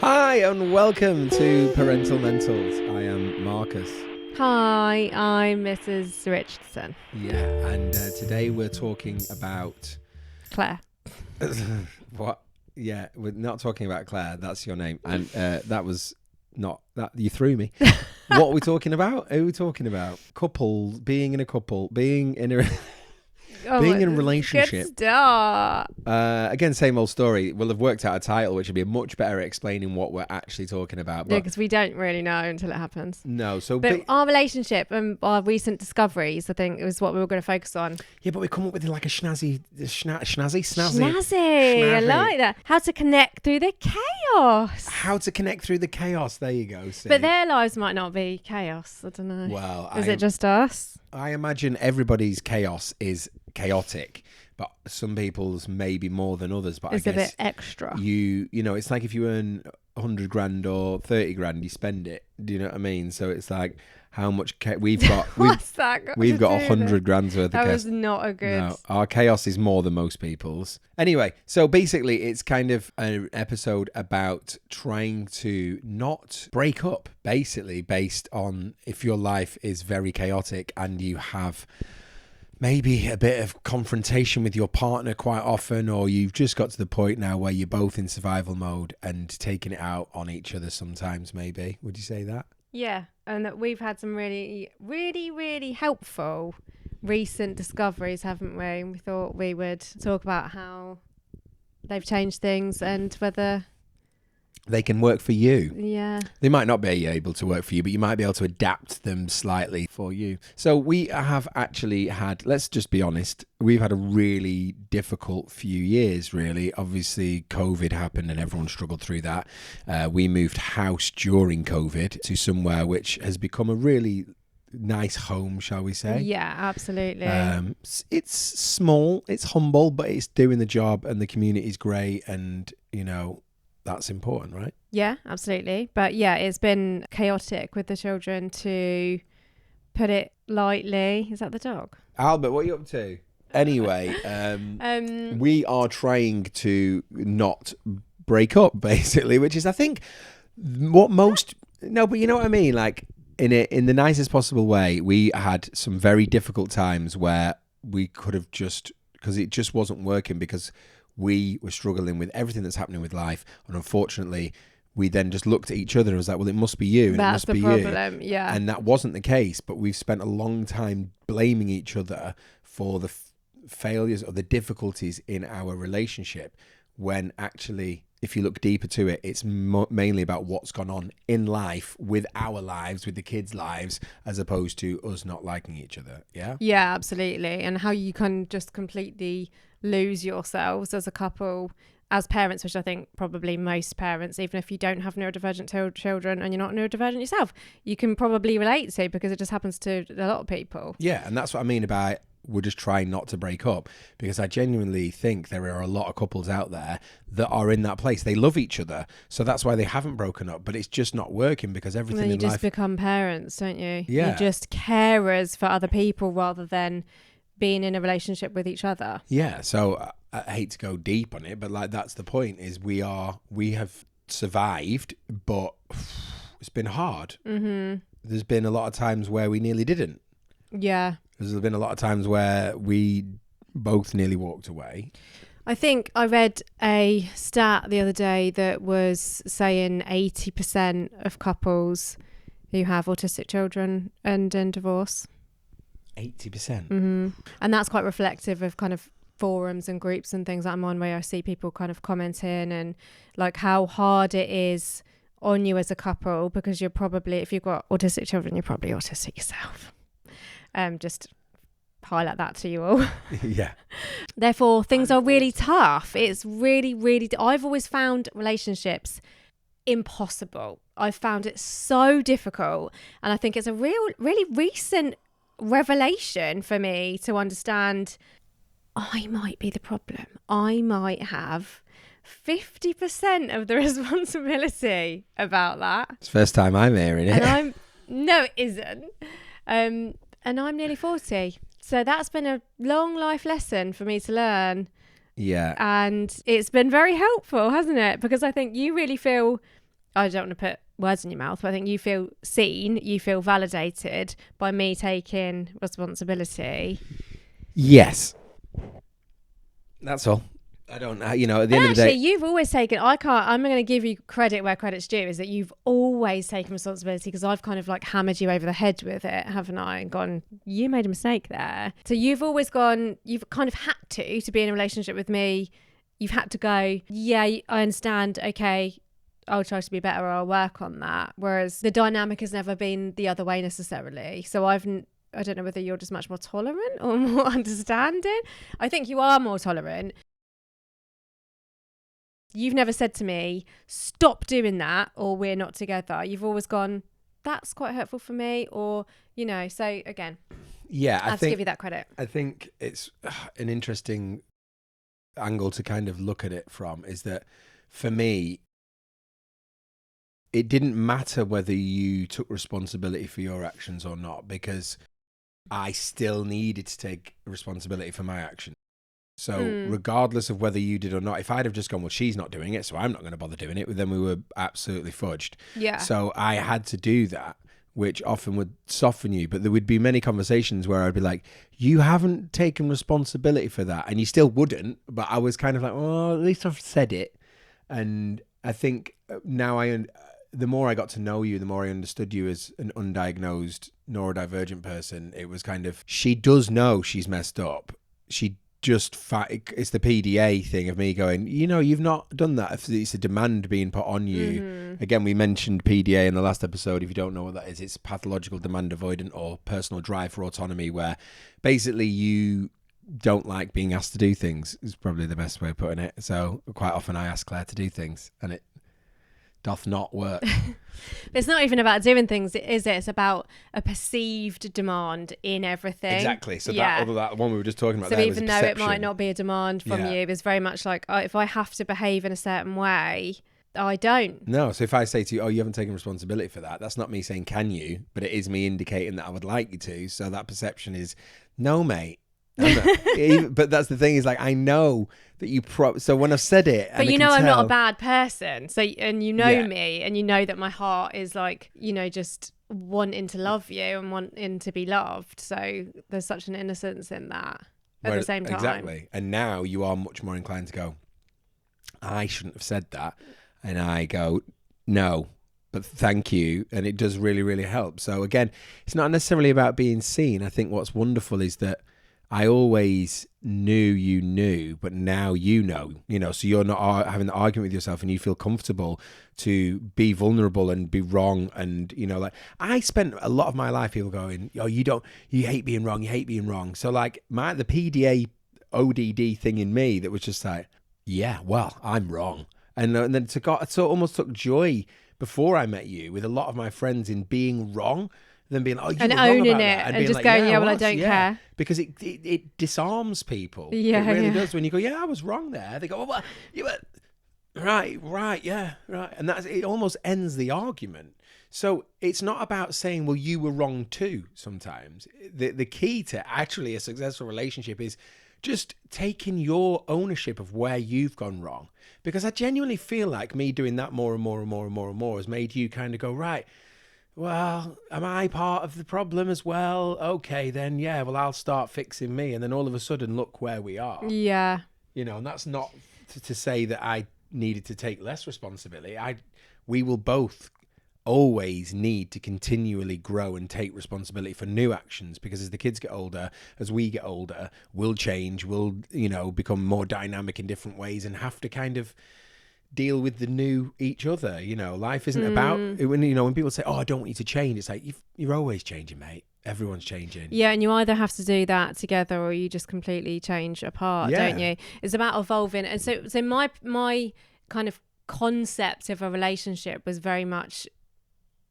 Hi and welcome to Parental Mentals. I am Marcus. Hi, I'm Mrs. Richardson. Yeah, and today we're talking about... Claire. What? Yeah, we're not talking about Claire. That's your name. And that was not... that. You threw me. What are we talking about? Who are we talking about? Couples, being in a couple, being in a... being in a relationship. Good start. Again, same old story. We'll have worked out a title which would be much better at explaining what we're actually talking about. But Yeah, because we don't really know until it happens. no, so... But our relationship and our recent discoveries, I think, is what we were going to focus on. Yeah, but we come up with like a snazzy. Snazzy. I like that. How to connect through the chaos. How to connect through the chaos. There you go. See? But their lives might not be chaos. I don't know. Well, is it just us? I imagine everybody's chaos is chaotic, but some people's maybe more than others. But It's I guess a bit extra. You know, it's like if you earn 100 grand or 30 grand, you spend it. Do you know what I mean? So it's like how much we've got. What's that got We've to got do 100 grand's worth of That chaos. was not a good... No, our chaos is more than most people's. Anyway, so basically it's kind of an episode about trying to not break up, basically based on if your life is very chaotic and you have maybe a bit of confrontation with your partner quite often, or you've just got to the point now where you're both in survival mode and taking it out on each other sometimes, maybe. Would you say that? Yeah, and that we've had some really, really, really helpful recent discoveries, haven't we? And we thought we would talk about how they've changed things and whether... They can work for you. Yeah. They might not be able to work for you, but you might be able to adapt them slightly for you. So we have actually had, let's just be honest, we've had a really difficult few years, really. Obviously, COVID happened and everyone struggled through that. We moved house during COVID to somewhere which has become a really nice home, shall we say? Yeah, absolutely. It's small, it's humble, but it's doing the job and the community's great and, you know, that's important, right? Yeah, absolutely. But yeah, it's been chaotic with the children, to put it lightly. Is that the dog? Albert, what are you up to? Anyway, we are trying to not break up, basically, which is, I think, what most... No, but you know what I mean? Like, in the nicest possible way, we had some very difficult times where we could have just... because it just wasn't working, because we were struggling with everything that's happening with life, and unfortunately we then just looked at each other and was like, well, it must be you, and That's it must the be problem. you. Yeah. And that wasn't the case, but we've spent a long time blaming each other for the failures or the difficulties in our relationship, when actually, if you look deeper to it, it's mainly about what's gone on in life with our lives, with the kids' lives, as opposed to us not liking each other. Yeah? Yeah, absolutely. And how you can just completely lose yourselves as a couple, as parents, which I think probably most parents, even if you don't have neurodivergent children and you're not neurodivergent yourself, you can probably relate to, because it just happens to a lot of people. Yeah, and that's what I mean about we're just trying not to break up, because I genuinely think there are a lot of couples out there that are in that place. They love each other, so that's why they haven't broken up, but it's just not working because everything And then you in just life... become parents, don't you? Yeah. You're just carers for other people rather than being in a relationship with each other. Yeah, so I hate to go deep on it, but like that's the point, is we have survived, but it's been hard. Mm-hmm. There's been a lot of times where we nearly didn't. Yeah. There's been a lot of times where we both nearly walked away. I think I read a stat the other day that was saying 80% of couples who have autistic children end in divorce. 80%? Mm-hmm. And that's quite reflective of kind of forums and groups and things that I'm on, where I see people kind of commenting and like how hard it is on you as a couple, because you're probably, if you've got autistic children, you're probably autistic yourself. Just highlight that to you all. Yeah. Therefore, things are really tough. It's really, really... I've always found relationships impossible. I've found it so difficult. And I think it's a really recent revelation for me to understand I might be the problem. I might have 50% of the responsibility about that. It's the first time I'm hearing it. And no, it isn't. And I'm nearly 40. So that's been a long life lesson for me to learn. Yeah. And it's been very helpful, hasn't it? Because I think you really feel I don't want to put words in your mouth, but I think you feel seen, you feel validated by me taking responsibility. Yes. That's all. I don't know, at the end of the day. You've always taken, I'm going to give you credit where credit's due, is that you've always taken responsibility, because I've kind of like hammered you over the head with it, haven't I? And gone, you made a mistake there. So you've always gone, you've kind of had to be in a relationship with me. You've had to go, yeah, I understand. Okay, I'll try to be better, or I'll work on that. Whereas the dynamic has never been the other way necessarily. So I don't know whether you're just much more tolerant or more understanding. I think you are more tolerant. You've never said to me, stop doing that, or we're not together. You've always gone, that's quite hurtful for me, or, so again, yeah, I have to give you that credit. I think it's an interesting angle to kind of look at it from, is that for me, it didn't matter whether you took responsibility for your actions or not, because I still needed to take responsibility for my actions. So regardless of whether you did or not, if I'd have just gone, well, she's not doing it, so I'm not going to bother doing it, then we were absolutely fudged. Yeah. So I had to do that, which often would soften you. But there would be many conversations where I'd be like, you haven't taken responsibility for that. And you still wouldn't. But I was kind of like, well, at least I've said it. And I think now the more I got to know you, the more I understood you as an undiagnosed neurodivergent person. It was kind of, she does know she's messed up. She it's the PDA thing of me going, you've not done that. It's a demand being put on you. Mm-hmm. Again, we mentioned PDA in the last episode. If you don't know what that is, it's pathological demand avoidant, or personal drive for autonomy, where basically you don't like being asked to do things, is probably the best way of putting it. So quite often I ask Claire to do things and it doth not work. It's not even about doing things, is it? It's about a perceived demand in everything. Exactly. So that one we were just talking about, so there even though it might not be a demand from you, it's very much like, if I have to behave in a certain way, I don't. No. So if I say to you, you haven't taken responsibility for that, that's not me saying, can you? But it is me indicating that I would like you to. So that perception is, no, mate. But that's the thing, is like, I know that you so when I've said it, but I'm not a bad person, so, and me, and you know that my heart is like, just wanting to love you and wanting to be loved, so there's such an innocence in that at the same time. Exactly. And now you are much more inclined to go, I shouldn't have said that, and I go, no, but thank you. And it does really, really help. So again, it's not necessarily about being seen. I think what's wonderful is that I always knew you knew, but now so you're not having the argument with yourself, and you feel comfortable to be vulnerable and be wrong. And, like, I spent a lot of my life people going, you hate being wrong. So like the PDA ODD thing in me that was just like, yeah, well, I'm wrong. And then it almost took joy before I met you with a lot of my friends in being wrong. Then being like, and owning it, and just like, going, I don't care. Because it disarms people. Yeah, it really does. When you go, I was wrong there. They go, well, you were right, yeah, right. And it almost ends the argument. So it's not about saying, well, you were wrong too sometimes. The key to actually a successful relationship is just taking your ownership of where you've gone wrong. Because I genuinely feel like me doing that more and more and more and more and more has made you kind of go, right, well, am I part of the problem as well? Okay, then, I'll start fixing me. And then all of a sudden, look where we are. Yeah. And that's not to say that I needed to take less responsibility. We will both always need to continually grow and take responsibility for new actions, because as the kids get older, as we get older, we'll change, we'll, become more dynamic in different ways and have to kind of deal with the new each other. Life isn't about when people say, I don't want you to change, it's like, you're always changing, mate. Everyone's changing. Yeah, and you either have to do that together or you just completely change apart, don't you? It's about evolving. And so my kind of concept of a relationship was very much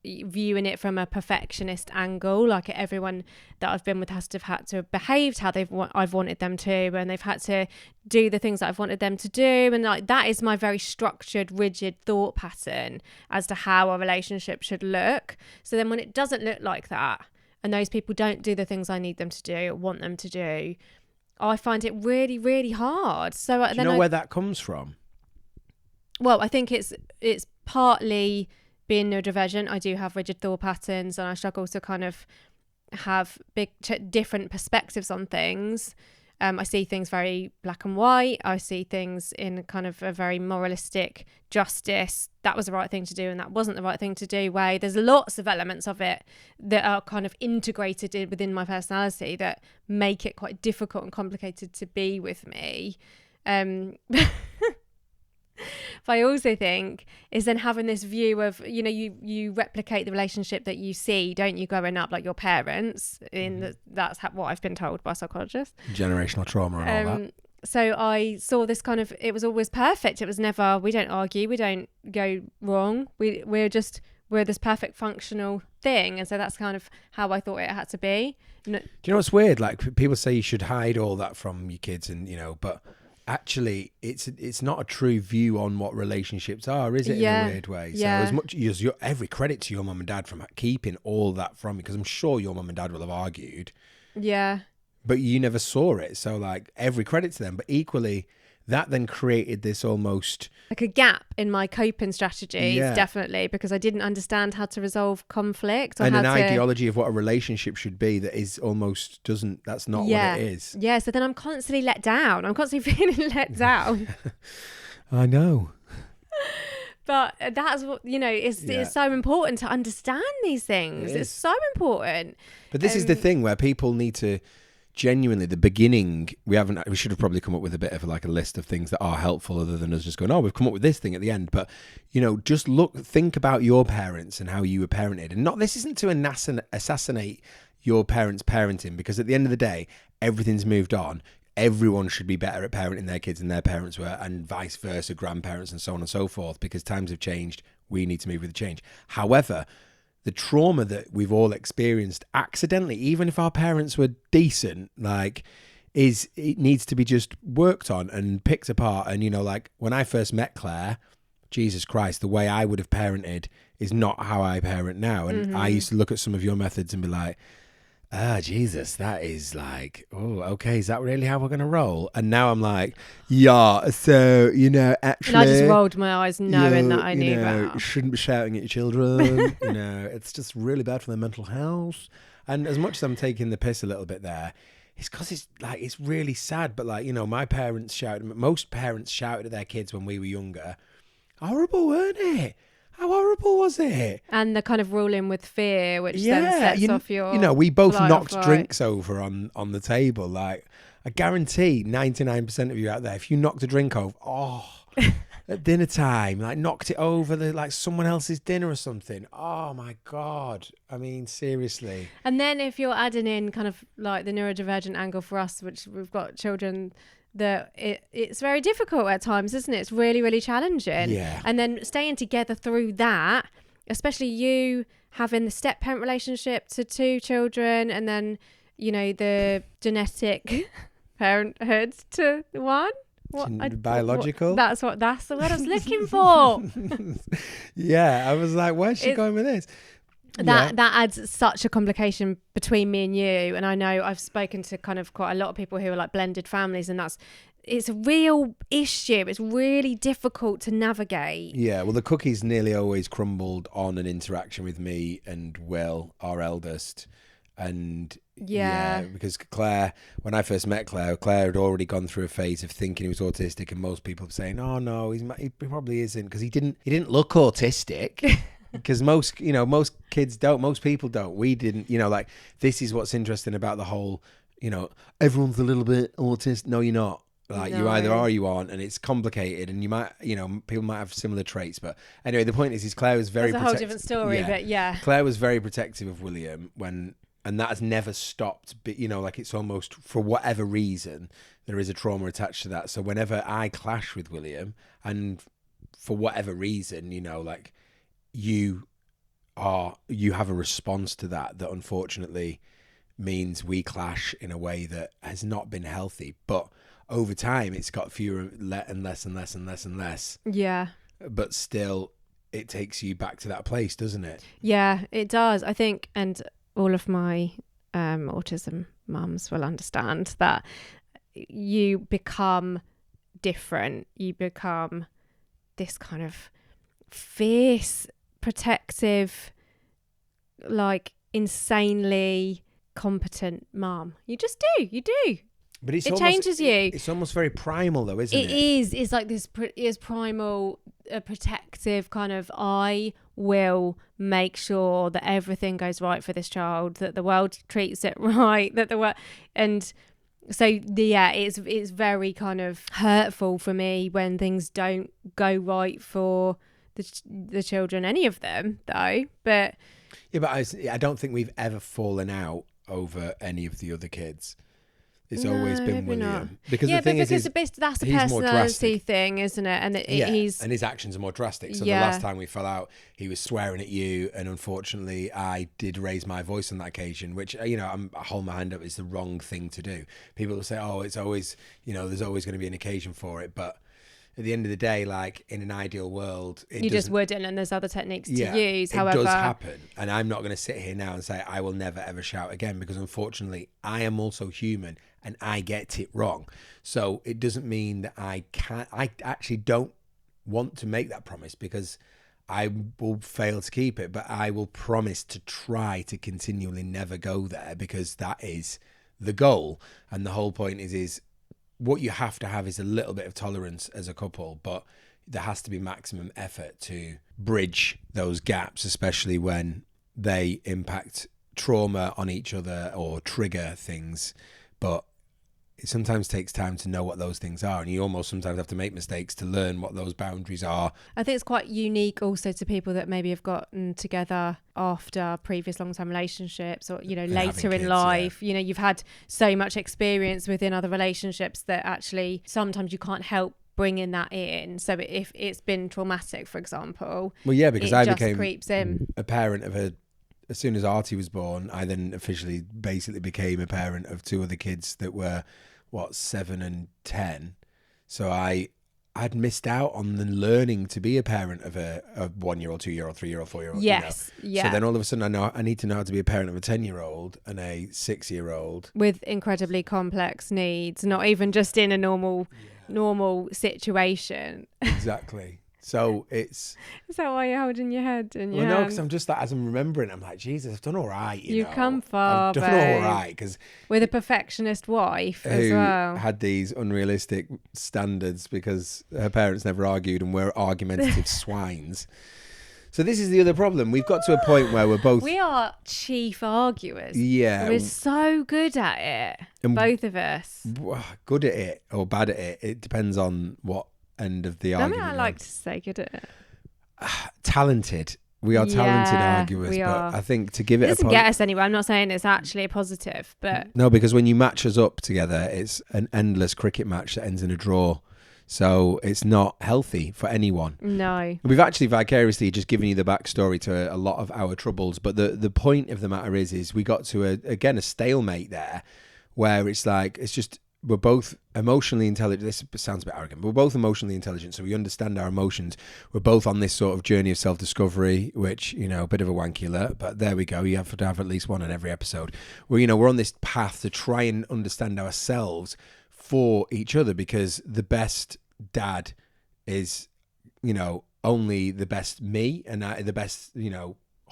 viewing it from a perfectionist angle, like everyone that I've been with has to have had to have behaved how I've wanted them to, and they've had to do the things that I've wanted them to do, and like that is my very structured, rigid thought pattern as to how a relationship should look. So then when it doesn't look like that, and those people don't do the things I need them to do or want them to do, I find it really, really hard. So do you know where that comes from? Well, I think it's partly being neurodivergent, I do have rigid thought patterns, and I struggle to kind of have different perspectives on things. I see things very black and white. I see things in kind of a very moralistic justice. That was the right thing to do and that wasn't the right thing to do way. There's lots of elements of it that are kind of integrated within my personality that make it quite difficult and complicated to be with me. But I also think is then having this view of, you know, you replicate the relationship that you see, don't you, growing up, like your parents. That's what I've been told by psychologists. Generational trauma and all that. So I saw this kind of, it was always perfect. It was never, we don't argue, we don't go wrong. We're this perfect functional thing. And so that's kind of how I thought it had to be. Do you know what's weird? Like people say you should hide all that from your kids and, you know, but actually it's not a true view on what relationships are, is it? In a weird way. So as much as every credit to your mum and dad from keeping all that from you, because I'm sure your mum and dad will have argued. Yeah. But you never saw it. So like every credit to them. But equally, that then created this almost like a gap in my coping strategies, definitely, because I didn't understand how to resolve conflict. And an ideology of what a relationship should be that is almost that's not what it is. Yeah, so then I'm constantly let down. I'm constantly feeling let down. I know. But that's what, you know, it's so important to understand these things. It's so important. But this is the thing where people need to genuinely, the beginning, we should have probably come up with a bit of like a list of things that are helpful other than us just going, oh, we've come up with this thing at the end. But, you know, just think about your parents and how you were parented. And this isn't to assassinate your parents' parenting, because at the end of the day, everything's moved on. Everyone should be better at parenting their kids than their parents were, and vice versa, grandparents and so on and so forth, because times have changed. We need to move with the change. However, the trauma that we've all experienced accidentally, even if our parents were decent, like, it needs to be just worked on and picked apart. And, you know, like when I first met Claire, Jesus Christ, the way I would have parented is not how I parent now. And I used to look at some of your methods and be like, Jesus, that is like, oh, okay, is that really how we're going to roll? And now I'm like, yeah, so, you know, actually... And I just rolled my eyes knowing that I knew that. You shouldn't be shouting at your children. You know, it's just really bad for their mental health. And as much as I'm taking the piss a little bit there, it's because it's really sad. But like, you know, most parents shouted at their kids when we were younger. Horrible, weren't it? How horrible was it? And the kind of ruling with fear, which then sets off your... You know, we both knocked drinks over on the table. Like, I guarantee 99% of you out there, if you knocked a drink over, at dinner time, like knocked it over like someone else's dinner or something. Oh my God. I mean, seriously. And then if you're adding in kind of like the neurodivergent angle for us, which we've got children... that it's very difficult at times, isn't it? It's really, really challenging. Yeah. And then staying together through that, especially you having the step-parent relationship to 2 children, and then, you know, the genetic parenthood to 1. Biological? That's the word I was looking for. Yeah, I was like, where's she going with this? That adds such a complication between me and you. And I know I've spoken to kind of quite a lot of people who are like blended families, and it's a real issue. It's really difficult to navigate. Yeah, well, the cookies nearly always crumbled on an interaction with me and Will, our eldest. And because Claire, when I first met Claire had already gone through a phase of thinking he was autistic, and most people were saying, oh no, he probably isn't, because he didn't look autistic. Because most kids don't, most people don't. We didn't, you know, like, this is what's interesting about the whole, you know, everyone's a little bit autistic. No, you're not. Like, you either are or you aren't, and it's complicated, and you might, you know, people might have similar traits. But anyway, the point is Claire was very protective. That's a whole different story, but yeah. Claire was very protective of William and that has never stopped. But, you know, like, it's almost, for whatever reason, there is a trauma attached to that. So whenever I clash with William, and for whatever reason, you know, like, you have a response to that unfortunately means we clash in a way that has not been healthy. But over time, it's got fewer and less and less and less and less. Yeah. But still, it takes you back to that place, doesn't it? Yeah, it does. I think, and all of my autism mums will understand that you become different. You become this kind of fierce, protective, like insanely competent mum. You just do. You do. But it changes you. It's almost very primal, though, isn't it? It is. It's like this is primal, protective kind of, I will make sure that everything goes right for this child, that the world treats it right, that the world... And so, it's very kind of hurtful for me when things don't go right for the children, any of them, though. But... Yeah, but I don't think we've ever fallen out over any of the other kids. It's always been William. Not. Because the thing is that's a personality thing, isn't it? And and his actions are more drastic. So the last time we fell out, he was swearing at you, and unfortunately, I did raise my voice on that occasion, which, I hold my hand up, is the wrong thing to do. People will say, "Oh, it's always, there's always going to be an occasion for it," but at the end of the day, like in an ideal world, you just wouldn't, and there's other techniques to use. However, it does happen, and I'm not going to sit here now and say I will never ever shout again, because unfortunately, I am also human and I get it wrong. So it doesn't mean that I can't. I actually don't want to make that promise, because I will fail to keep it, but I will promise to try to continually never go there, because that is the goal, and the whole point is. What you have to have is a little bit of tolerance as a couple, but there has to be maximum effort to bridge those gaps, especially when they impact trauma on each other or trigger things. But it sometimes takes time to know what those things are, and you almost sometimes have to make mistakes to learn what those boundaries are. I think it's quite unique also to people that maybe have gotten together after previous long-term relationships, or later in life. You've had so much experience within other relationships that actually sometimes you can't help bringing that in. So if it's been traumatic, for example, because I became creeps in. A parent of as soon as Artie was born, I then officially basically became a parent of two other kids that were 7 and 10. So I'd missed out on the learning to be a parent of a 1-year-old, 2-year-old, 3-year-old, 4-year-old. Yes, yeah. So then all of a sudden I need to know how to be a parent of a 10-year-old and a 6-year-old with incredibly complex needs, not even just in a normal situation. Exactly. So it's... Is that why you're holding your head in your hand? No, because I'm just like, as I'm remembering, I'm like, Jesus, I've done all right. You've come far, I've done all right. Cause with a perfectionist wife as well. Who had these unrealistic standards because her parents never argued and were argumentative swines. So this is the other problem. We've got to a point where we are chief arguers. Yeah. We're so good at it, and both of us. Good at it or bad at it. It depends on what end of the argument. I like to say good at it. Talented. We are talented arguers, but I think to give it doesn't get us anywhere. I'm not saying it's actually a positive, but no, because when you match us up together, it's an endless cricket match that ends in a draw. So it's not healthy for anyone. No. We've actually vicariously just given you the backstory to a lot of our troubles, but the point of the matter is we got to a stalemate there, where it's like we're both emotionally intelligent. This sounds a bit arrogant, but we're both emotionally intelligent, so we understand our emotions. We're both on this sort of journey of self-discovery, which, a bit of a wanky alert, but there we go. You have to have at least one in every episode. We're on this path to try and understand ourselves for each other, because the best dad is, only the best me, and the best,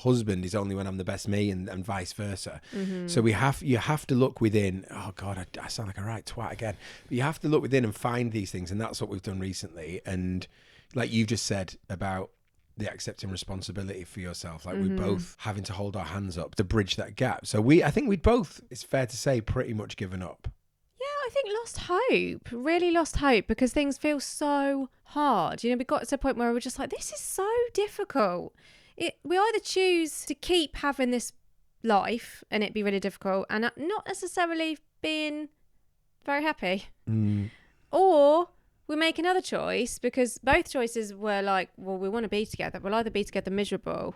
husband is only when I'm the best me, and vice versa. Mm-hmm. So you have to look within. Oh God, I sound like a right twat again. But you have to look within and find these things, and that's what we've done recently. And like you just said about the accepting responsibility for yourself, like we're both having to hold our hands up to bridge that gap. So I think we'd both, it's fair to say, pretty much given up. I think really lost hope, because things feel so hard. We got to a point where we're just like, this is so difficult. We either choose to keep having this life and it be really difficult and not necessarily being very happy, or we make another choice, because both choices were like, well, we want to be together. We'll either be together miserable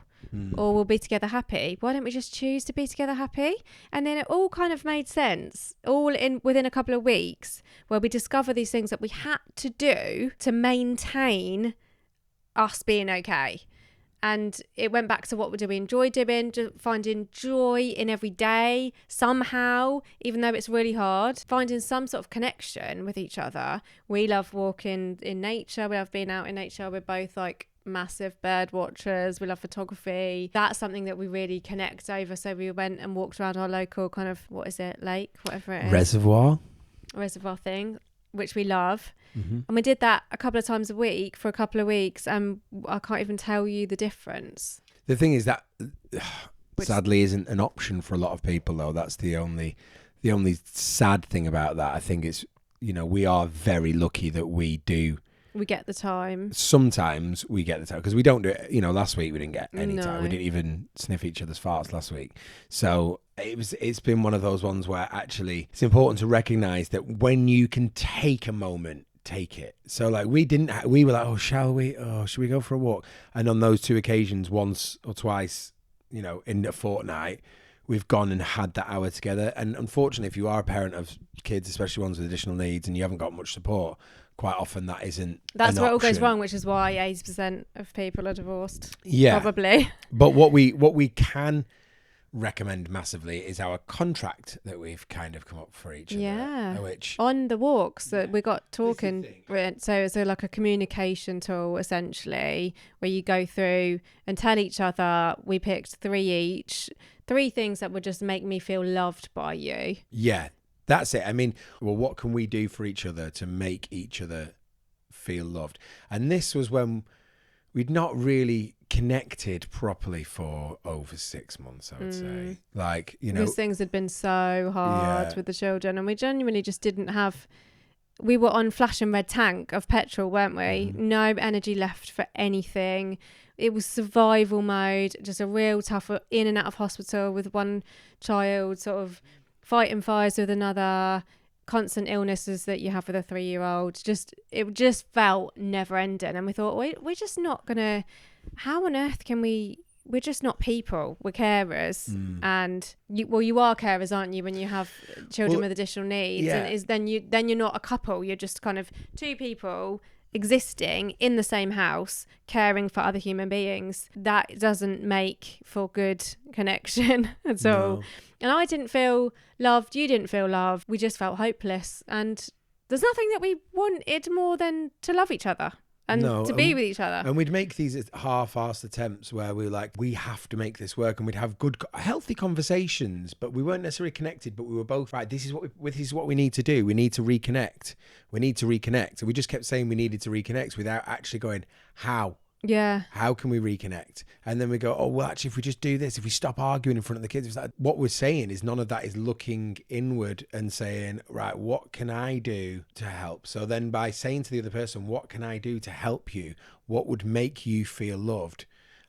or we'll be together happy. Why don't we just choose to be together happy? And then it all kind of made sense, all within a couple of weeks, where we discover these things that we had to do to maintain us being okay. And it went back to what do we enjoy doing, finding joy in every day somehow, even though it's really hard, finding some sort of connection with each other. We love walking in nature. We love being out in nature. We're both like massive bird watchers. We love photography. That's something that we really connect over. So we went and walked around our local kind of, what is it, lake, whatever it is. Reservoir thing, which we love. Mm-hmm. And we did that a couple of times a week for a couple of weeks. And I can't even tell you the difference. The thing is that sadly isn't an option for a lot of people, though. That's the only sad thing about that. I think it's, we are very lucky that we get the time. Sometimes we get the time because we don't do it. Last week we didn't get any time. We didn't even sniff each other's farts last week. So it's been one of those ones where actually it's important to recognize that when you can take a moment, take it. So like we were like, oh, shall we? Oh, should we go for a walk? And on those 2 occasions, once or twice, in a fortnight, we've gone and had that hour together. And unfortunately, if you are a parent of kids, especially ones with additional needs, and you haven't got much support, quite often that's where it all goes wrong, which is why 80% of people are divorced. Yeah, probably. But what we can recommend massively is our contract that we've kind of come up for each other. Yeah, which on the walks that we got talking. So it's like a communication tool essentially, where you go through and tell each other. We picked 3 things that would just make me feel loved by you. Yeah. That's it. I mean, well, what can we do for each other to make each other feel loved? And this was when we'd not really connected properly for over 6 months, I would say. Like, These things had been so hard with the children, and we genuinely just didn't have... We were on flash and red tank of petrol, weren't we? No energy left for anything. It was survival mode, just a real tough in and out of hospital with one child, sort of fighting fires with another, constant illnesses that you have with a 3-year-old. It just felt never ending. And we thought, we're just not gonna, how on earth can we're just not people, we're carers. And you are carers, aren't you, when you have children with additional needs? Yeah. And then you're not a couple, you're just kind of 2 people existing in the same house, caring for other human beings. That doesn't make for good connection at all. And I didn't feel loved, you didn't feel loved. We just felt hopeless. And there's nothing that we wanted more than to love each other and to be with each other. And we'd make these half-assed attempts where we were like, we have to make this work, and we'd have good, healthy conversations, but we weren't necessarily connected, but we were both, right, this is what we need to do. We need to reconnect. And we just kept saying we needed to reconnect without actually going, how? Yeah. How can we reconnect? And then we go, oh, well, actually, if we just do this, if we stop arguing in front of the kids, it's like, what we're saying is none of that is looking inward and saying, right, what can I do to help? So then by saying to the other person, what can I do to help you? What would make you feel loved?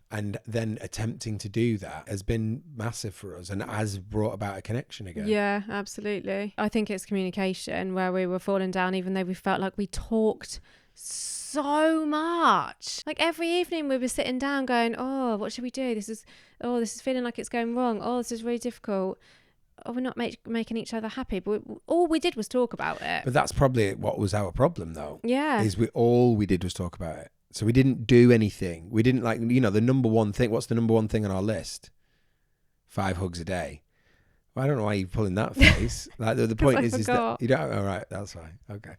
And then attempting to do that has been massive for us and has brought about a connection again. Yeah, absolutely. I think it's communication where we were falling down, even though we felt like we talked so much. Like every evening we were sitting down going, oh, what should we do? This is feeling like it's going wrong. Oh, this is really difficult. Oh, we're not making each other happy. But all we did was talk about it. But that's probably what was our problem, though. Yeah. All we did was talk about it. So we didn't do anything. We didn't the number one thing. What's the number one thing on our list? 5 hugs a day. Well, I don't know why you're pulling that face. Like the point is that you don't. All right, that's fine. Okay,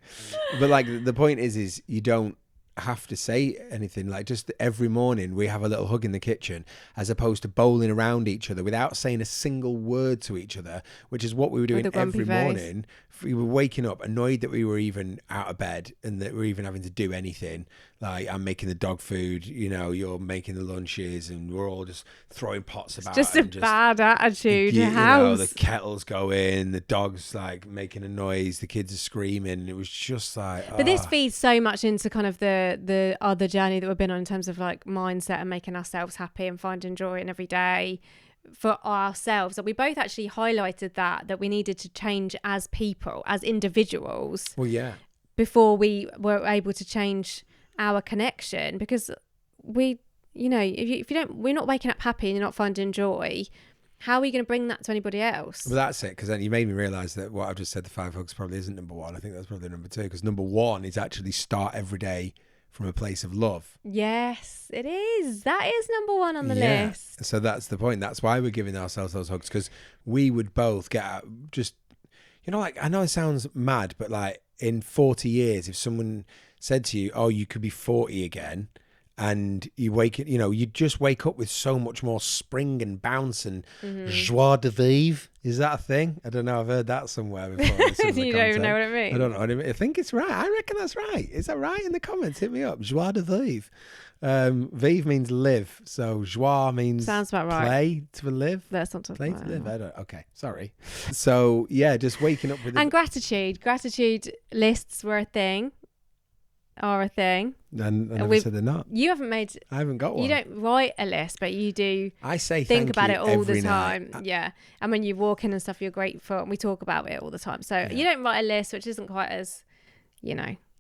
but like the point is you don't have to say anything. Like just every morning we have a little hug in the kitchen, as opposed to bowling around each other without saying a single word to each other, which is what we were doing every morning. We were waking up annoyed that we were even out of bed and that we're even having to do anything. Like I'm making the dog food, you're making the lunches, and we're all just throwing pots about. It's just a bad attitude. The kettle's going, the dog's like making a noise, the kids are screaming. And it was just like. But this feeds so much into kind of the other journey that we've been on in terms of like mindset and making ourselves happy and finding joy in every day for ourselves. That we both actually highlighted that we needed to change as people, as individuals. Well, yeah. Before we were able to change our connection, because we, if you don't, we're not waking up happy and you're not finding joy, how are you going to bring that to anybody else? Well, that's it, because then you made me realise that what I've just said, the 5 hugs, probably isn't number one. I think that's probably number 2, because number 1 is actually start every day from a place of love. Yes, it is. That is number 1 on the list. So that's the point. That's why we're giving ourselves those hugs, because we would both get out, just, like, I know it sounds mad, but like in 40 years, if someone said to you, oh, you could be 40 again, and you just wake up with so much more spring and bounce and joie de vivre. Is that a thing? I don't know. I've heard that somewhere before. You don't even know what it means. I don't know what it means. I think it's right. I reckon that's right. Is that right? In the comments, hit me up. Joie de vivre. Vive means live. So joie means sounds about right. Play to live. That's not play to live. I don't. Okay, sorry. So yeah, just waking up with gratitude. Gratitude lists were a thing. Are a thing. And I never said they're not. You haven't made. I haven't got one. You don't write a list, but you do. I say think about it all the time. Night. Yeah, and when you walk in and stuff, you're grateful, and we talk about it all the time. So you don't write a list, which isn't quite as,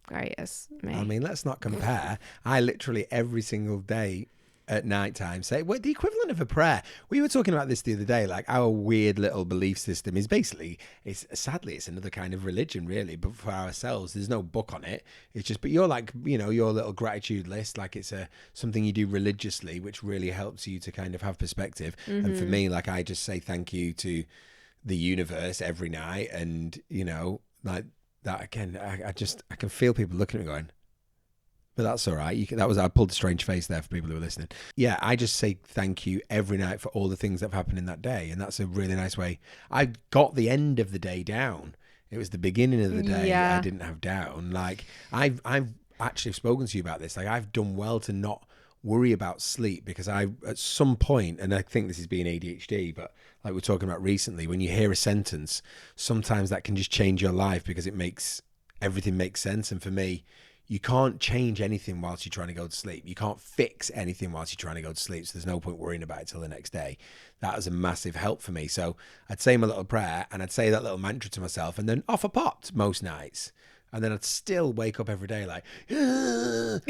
great as me. I mean, let's not compare. I literally every single day at night time say the equivalent of a prayer. We were talking about this the other day, like our weird little belief system is basically, sadly it's another kind of religion really, but for ourselves there's no book on it. It's just, but you're like, your little gratitude list, like it's something you do religiously, which really helps you to kind of have perspective. And for me, like I just say thank you to the universe every night, and like that again, I can feel people looking at me going, but that's all right. I pulled a strange face there for people who are listening. Yeah, I just say thank you every night for all the things that have happened in that day. And that's a really nice way. I got the end of the day down. It was the beginning of the day I didn't have down. Like, I've actually spoken to you about this. Like, I've done well to not worry about sleep, because at some point, and I think this is being ADHD, but like we're talking about recently, when you hear a sentence, sometimes that can just change your life because everything makes sense. And for me, you can't change anything whilst you're trying to go to sleep. You can't fix anything whilst you're trying to go to sleep. So there's no point worrying about it till the next day. That was a massive help for me. So I'd say my little prayer and I'd say that little mantra to myself, and then off I popped most nights. And then I'd still wake up every day like, I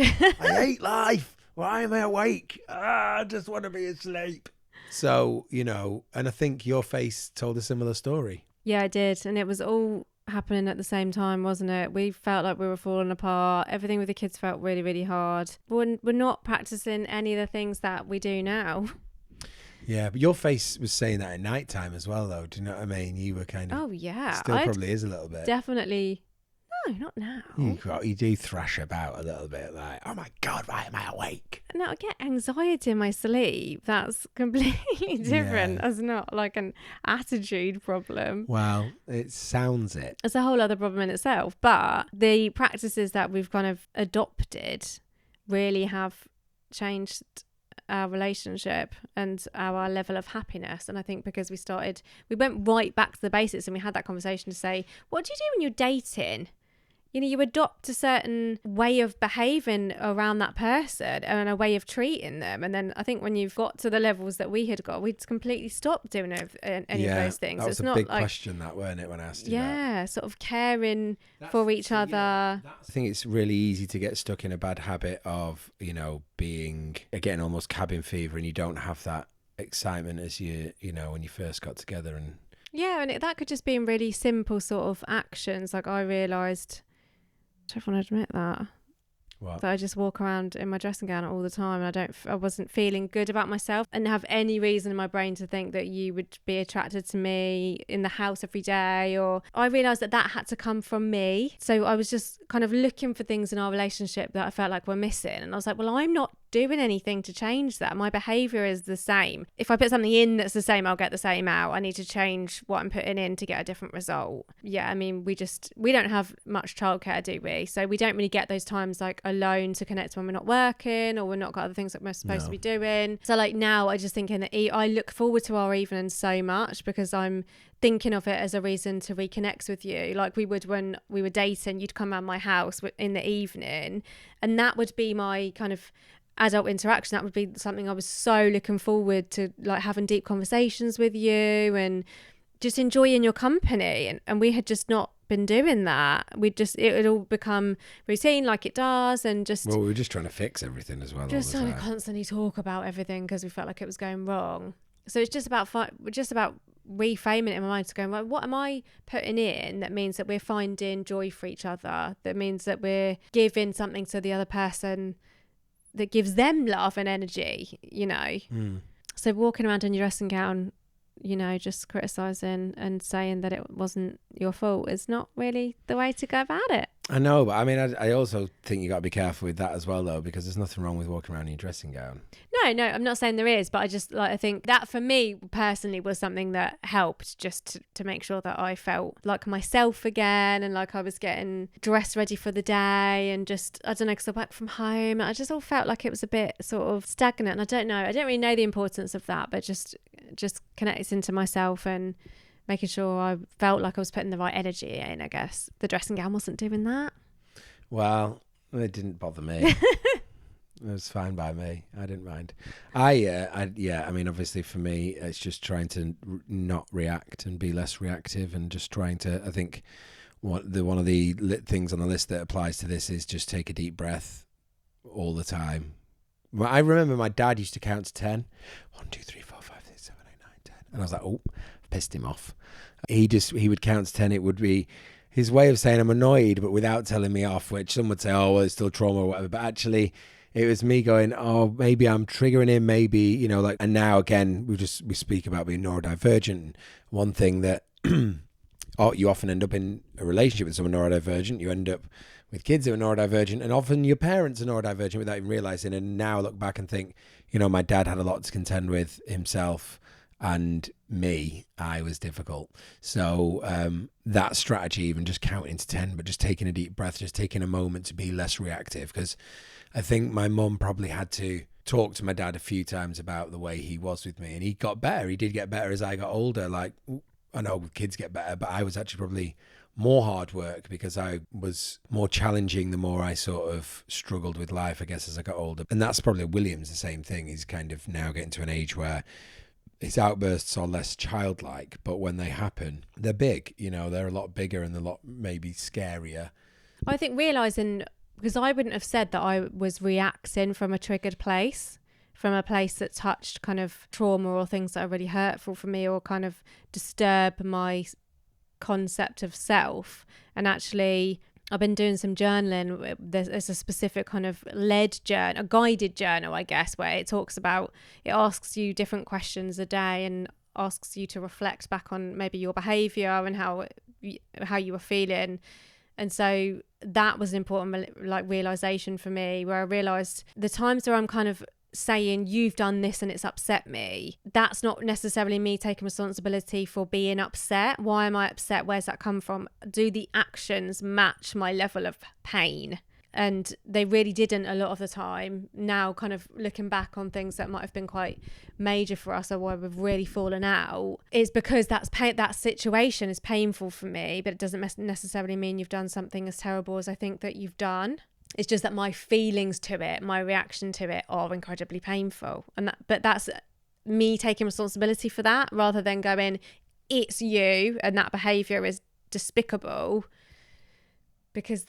hate life. Why am I awake? I just want to be asleep. So, and I think your face told a similar story. Yeah, I did. And it was all happening at the same time, wasn't it? We felt like we were falling apart. Everything with the kids felt really, really hard. We're not practicing any of the things that we do now. Yeah, but your face was saying that at night time as well, though. Do you know what I mean? You were kind of... Oh, yeah. Still probably is a little bit. Definitely... No, not now. You do thrash about a little bit, like, oh my God, why am I awake? No, I get anxiety in my sleep. That's completely different. That's not like an attitude problem. Well, it sounds it. It's a whole other problem in itself. But the practices that we've kind of adopted really have changed our relationship and our level of happiness. And I think because we went right back to the basics, and we had that conversation to say, what do you do when you're dating? You adopt a certain way of behaving around that person and a way of treating them. And then I think when you've got to the levels that we had got, we'd completely stopped doing any of those things. That was a big question, that, weren't it, when I asked you that? Yeah, sort of caring for each other. I think it's really easy to get stuck in a bad habit of, getting almost cabin fever, and you don't have that excitement as when you first got together. And yeah, and that could just be in really simple sort of actions. Like I realised... I don't want to admit that. What? That I just walk around in my dressing gown all the time, and I wasn't feeling good about myself, and have any reason in my brain to think that you would be attracted to me in the house every day. Or I realised that had to come from me. So I was just kind of looking for things in our relationship that I felt like were missing, and I was like, well, I'm not doing anything to change that. My behaviour is the same. If I put something in that's the same, I'll get the same out. I need to change what I'm putting in to get a different result. Yeah, I mean, we don't have much childcare, do we? So we don't really get those times like alone to connect when we're not working, or we're not got other things that we're supposed to be doing. So like now I just thinking that I look forward to our evenings so much, because I'm thinking of it as a reason to reconnect with you, like we would when we were dating. You'd come around my house in the evening, and that would be my kind of adult interaction. That would be something I was so looking forward to, like having deep conversations with you and just enjoying your company. And we had just not been doing that. It would all become routine like it does, and just... Well, we were just trying to fix everything as well. Just trying to constantly talk about everything because we felt like it was going wrong. So it's just about reframing it in my mind, to go, well, what am I putting in that means that we're finding joy for each other, that means that we're giving something to the other person that gives them love and energy, So walking around in your dressing gown, just criticising and saying that it wasn't your fault is not really the way to go about it. I know, but I mean, I also think you got to be careful with that as well, though, because there's nothing wrong with walking around in your dressing gown. No, I'm not saying there is, but I just I think that for me personally was something that helped just to make sure that I felt like myself again, and like I was getting dressed ready for the day, and just, I don't know, because I work from home, I just all felt like it was a bit sort of stagnant. And I don't really know the importance of that, but just connecting to myself and making sure I felt like I was putting the right energy in. I guess the dressing gown wasn't doing that. Well, it didn't bother me. It was fine by me. I didn't mind. I mean, obviously for me, it's just trying to not react and be less reactive, and just trying to, I think one of the things on the list that applies to this is just take a deep breath all the time. Well, I remember my dad used to count to 10. 1, 2, 3, 4, 5, 6, 7, 8, 9, 10. And I was like, oh, I've pissed him off. He would count to 10. It would be his way of saying I'm annoyed, but without telling me off, which some would say, oh, well, it's still trauma or whatever. But actually, it was me going, oh, maybe I'm triggering him, maybe, you know, like, and now again, we speak about being neurodivergent. One thing that you often end up in a relationship with someone neurodivergent, you end up with kids who are neurodivergent, and often your parents are neurodivergent without even realizing. And now look back and think, you know, my dad had a lot to contend with himself, and me, I was difficult. So that strategy, even just counting to 10, but just taking a deep breath, just taking a moment to be less reactive, because I think my mum probably had to talk to my dad a few times about the way he was with me, and he got better. He did get better as I got older. Like, I know kids get better, but I was actually probably more hard work because I was more challenging the more I sort of struggled with life, I guess, as I got older. And that's probably William's the same thing. He's kind of now getting to an age where his outbursts are less childlike, but when they happen, they're big. You know, they're a lot bigger and a lot maybe scarier. I think realising, because I wouldn't have said that I was reacting from a triggered place, from a place that touched kind of trauma or things that are really hurtful for me or kind of disturb my concept of self. And actually, I've been doing some journaling. There's a specific kind of led journal, a guided journal, I guess, where it asks you different questions a day and asks you to reflect back on maybe your behaviour and how you were feeling. And so that was an important like realisation for me, where I realised the times where I'm kind of saying you've done this and it's upset me, that's not necessarily me taking responsibility for being upset. Why am I upset? Where's that come from? Do the actions match my level of pain? And they really didn't a lot of the time. Now kind of looking back on things that might have been quite major for us or where we've really fallen out, is because that situation is painful for me, but it doesn't necessarily mean you've done something as terrible as I think that you've done. It's just that my feelings to it, my reaction to it are incredibly painful. But that's me taking responsibility for that, rather than going, it's you and that behaviour is despicable. Because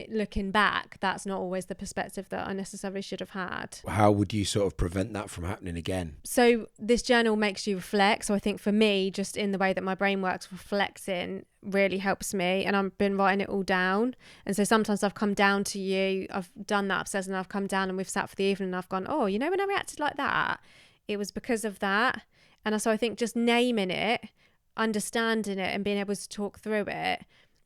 looking back, that's not always the perspective that I necessarily should have had. How would you sort of prevent that from happening again? So this journal makes you reflect. So I think for me, just in the way that my brain works, reflecting really helps me. And I've been writing it all down. And so sometimes I've come down to you, I've done that upstairs, and I've come down and we've sat for the evening and I've gone, oh, you know, when I reacted like that, it was because of that. And so I think just naming it, understanding it and being able to talk through it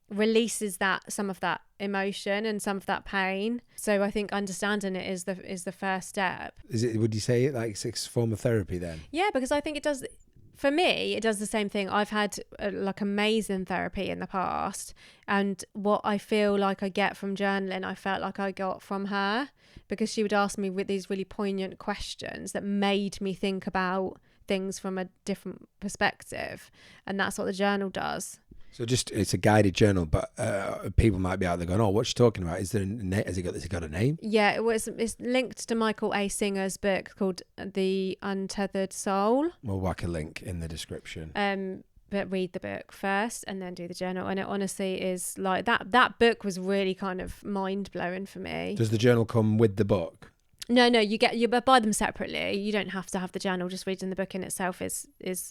releases some of that emotion and some of that pain. So I think understanding it is the first step. Would you say it's a form of therapy then? Yeah, because I think it does. For me, it does the same thing. I've had amazing therapy in the past, and what I feel like I get from journaling, I felt like I got from her, because she would ask me with these really poignant questions that made me think about things from a different perspective, and that's what the journal does. So it's a guided journal, but people might be out there going, oh, what's she talking about? Has it got a name? Yeah, it's linked to Michael A. Singer's book called The Untethered Soul. We'll whack a link in the description. But read the book first and then do the journal. And it honestly is like that book was really kind of mind-blowing for me. Does the journal come with the book? No, you buy them separately. You don't have to have the journal. Just reading the book in itself is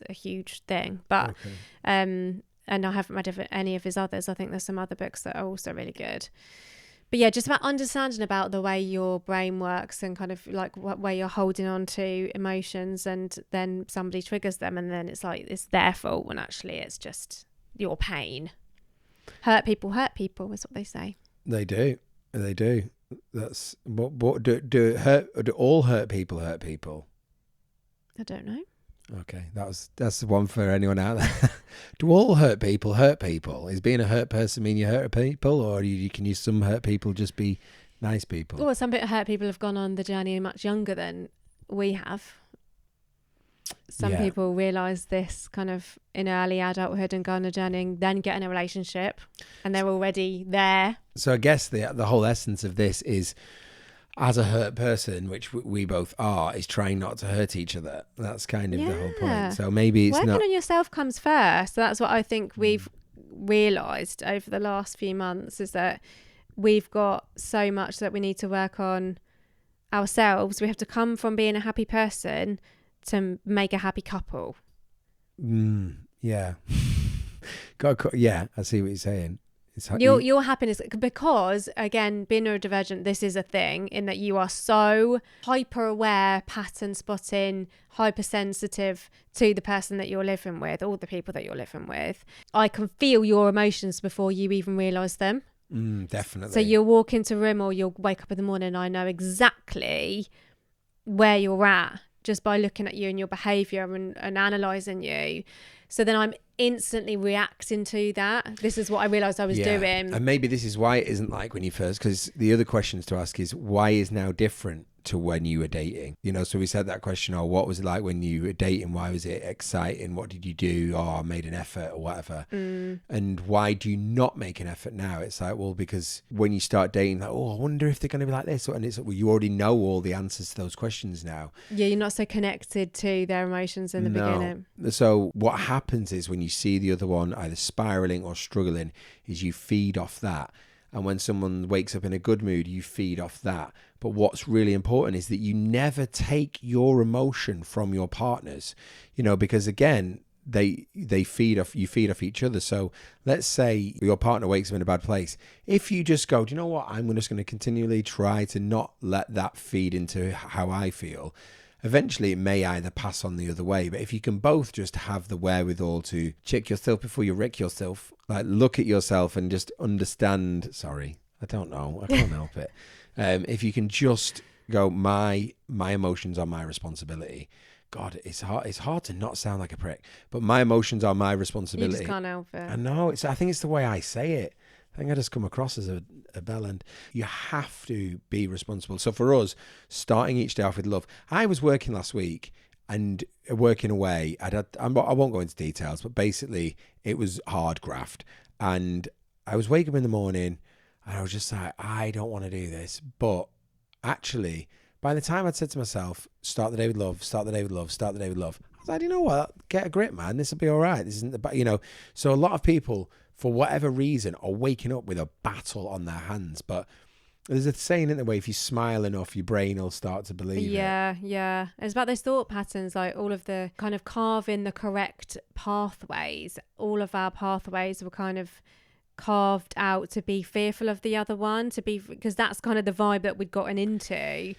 a huge thing. But okay. And I haven't read any of his others. I think there's some other books that are also really good. But yeah, just about understanding about the way your brain works and kind of like what way you're holding on to emotions, and then somebody triggers them and then it's like it's their fault when actually it's just your pain. Hurt people is what they say. They do. That's what do all hurt people hurt people? I don't know. Okay, that's the one for anyone out there. Do all hurt people hurt people? Is being a hurt person mean you hurt people, or can some hurt people just be nice people? Well, some hurt people have gone on the journey much younger than we have. Some people realise this kind of in early adulthood and go on a journey and then get in a relationship and they're already there. So I guess the whole essence of this is, as a hurt person, which we both are, is trying not to hurt each other. That's kind of the whole point. So maybe it's working on yourself comes first. So that's what I think we've realised over the last few months, is that we've got so much that we need to work on ourselves. We have to come from being a happy person to make a happy couple. Yeah. Yeah, I see what you're saying. Your happiness, because again, being neurodivergent, this is a thing in that you are so hyper aware, pattern spotting, hypersensitive to the person that you're living with, all the people that you're living with. I can feel your emotions before you even realise them. Definitely. So you'll walk into a room or you'll wake up in the morning and I know exactly where you're at just by looking at you and your behaviour and analysing you. So then I'm instantly reacting to that. This is what I realised I was doing. And maybe this is why it isn't like when you first, because the other questions to ask is, why is now different to when you were dating? So we said that question, what was it like when you were dating? Why was it exciting? What did you do? I made an effort or whatever. And why do you not make an effort now? It's like, well, because when you start dating, like, I wonder if they're going to be like this. And it's like, well, you already know all the answers to those questions now. Yeah, you're not so connected to their emotions in the beginning. So what happens is when you see the other one either spiraling or struggling, is you feed off that. And when someone wakes up in a good mood, you feed off that. But what's really important is that you never take your emotion from your partners, because again, you feed off each other. So let's say your partner wakes up in a bad place. If you just go, do you know what? I'm just going to continually try to not let that feed into how I feel. Eventually, it may either pass on the other way. But if you can both just have the wherewithal to check yourself before you wreck yourself, like look at yourself and just understand. Sorry, I don't know. I can't help it. If you can just go, my emotions are my responsibility. God, it's hard to not sound like a prick, but my emotions are my responsibility. You just can't help it. I know. I think it's the way I say it. I think I just come across as a bellend. You have to be responsible. So for us, starting each day off with love. I was working last week and working away. I won't go into details, but basically it was hard graft. And I was waking up in the morning and I was just like, I don't want to do this. But actually, by the time I'd said to myself, start the day with love, start the day with love, start the day with love, I was like, you know what? Get a grip, man. This will be all right. This isn't So a lot of people, for whatever reason, are waking up with a battle on their hands. But there's a saying in the way, if you smile enough, your brain will start to believe it. Yeah. It's about those thought patterns, like all of the kind of carving the correct pathways. All of our pathways were kind of carved out to be fearful of the other one, because that's kind of the vibe that we'd gotten into.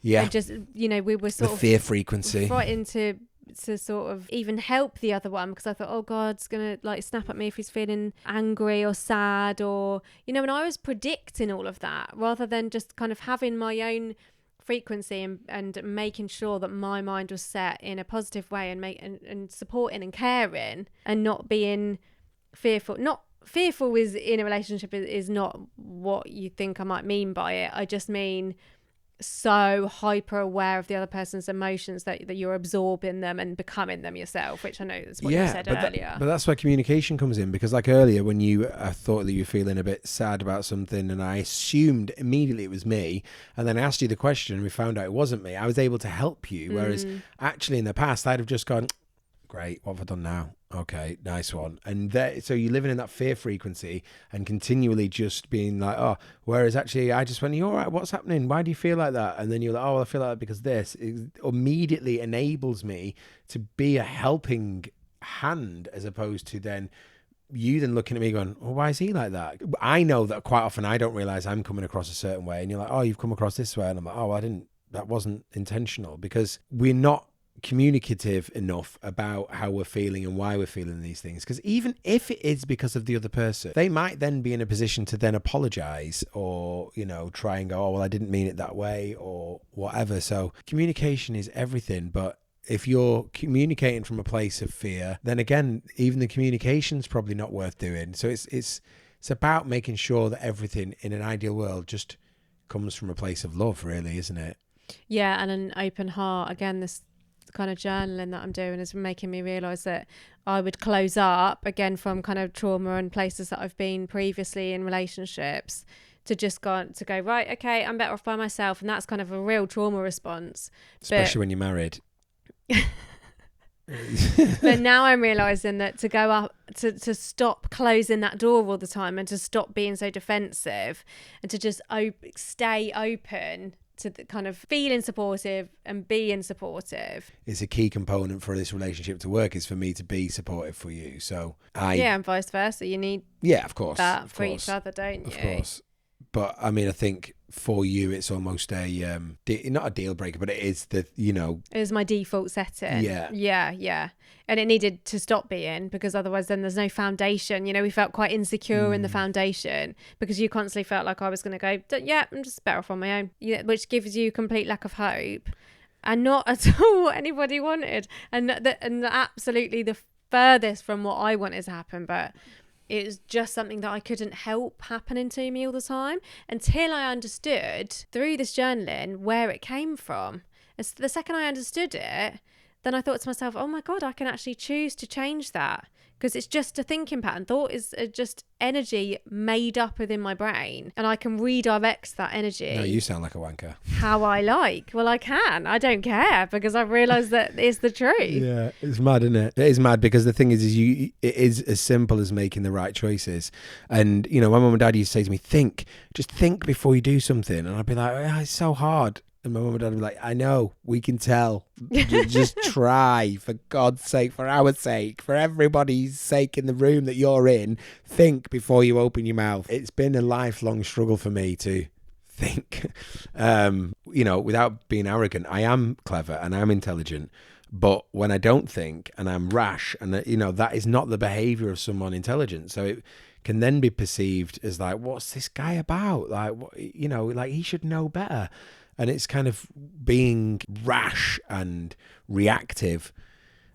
Yeah. And just, we were sort of fear frequency. Frightened to sort of even help the other one, because I thought, oh, God's gonna like snap at me if he's feeling angry or sad, or and I was predicting all of that rather than just kind of having my own frequency and making sure that my mind was set in a positive way and supporting and caring and not being fearful. Not fearful is in a relationship is not what you think I might mean by it. I just mean so hyper aware of the other person's emotions that you're absorbing them and becoming them yourself, which I know is what you said earlier. But that's where communication comes in, because like earlier when you thought that you were feeling a bit sad about something and I assumed immediately it was me, and then I asked you the question and we found out it wasn't me, I was able to help you. Whereas actually in the past I'd have just gone, great, what have I done now? Okay, nice one. And so you're living in that fear frequency and continually just being like, whereas actually I just went, you all right? What's happening? Why do you feel like that? And then you're like, I feel like that because this. It immediately enables me to be a helping hand, as opposed to then you then looking at me going, well, why is he like that? I know that quite often I don't realize I'm coming across a certain way, and you're like, you've come across this way. And I'm like, that wasn't intentional, because we're not communicative enough about how we're feeling and why we're feeling these things, because even if it is because of the other person, they might then be in a position to then apologize or, you know, try and go, oh, well, I didn't mean it that way or whatever. So communication is everything. But if you're communicating from a place of fear, then again, even the communication's probably not worth doing. So it's about making sure that everything in an ideal world just comes from a place of love, really, isn't it? Yeah, and an open heart. Again, this kind of journaling that I'm doing is making me realise that I would close up, again, from kind of trauma and places that I've been previously in relationships, to just go, right, okay, I'm better off by myself. And that's kind of a real trauma response. Especially when you're married. But now I'm realising that to go up, to stop closing that door all the time and to stop being so defensive and to just stay open to the kind of feeling supportive and being supportive. It's a key component for this relationship to work, is for me to be supportive for you. So yeah, and vice versa. You need of course that for each other, don't you? Of course. But I mean, I think for you, it's almost a not a deal breaker, but it is it is my default setting. Yeah. And it needed to stop being, because otherwise then there's no foundation. You know, we felt quite insecure in the foundation because you constantly felt like I was going to go, yeah, I'm just better off on my own, which gives you complete lack of hope and not at all what anybody wanted. And absolutely the furthest from what I wanted to happen. But it was just something that I couldn't help happening to me all the time until I understood through this journaling where it came from. And so the second I understood it, then I thought to myself, oh my God, I can actually choose to change that, because it's just a thinking pattern. Thought is just energy made up within my brain, and I can redirect that energy. No, you sound like a wanker. How I like. Well, I can. I don't care, because I've realised that it's the truth. Yeah, it's mad, isn't it? It is mad, because the thing is it is as simple as making the right choices. And, you know, my mum and dad used to say to me, just think before you do something. And I'd be like, oh, it's so hard. And my mum and dad would be like, I know, we can tell. Just try, for God's sake, for our sake, for everybody's sake in the room that you're in. Think before you open your mouth. It's been a lifelong struggle for me to think. Without being arrogant, I am clever and I'm intelligent. But when I don't think and I'm rash, and that is not the behavior of someone intelligent. So it can then be perceived as like, what's this guy about? Like, like he should know better. And it's kind of being rash and reactive,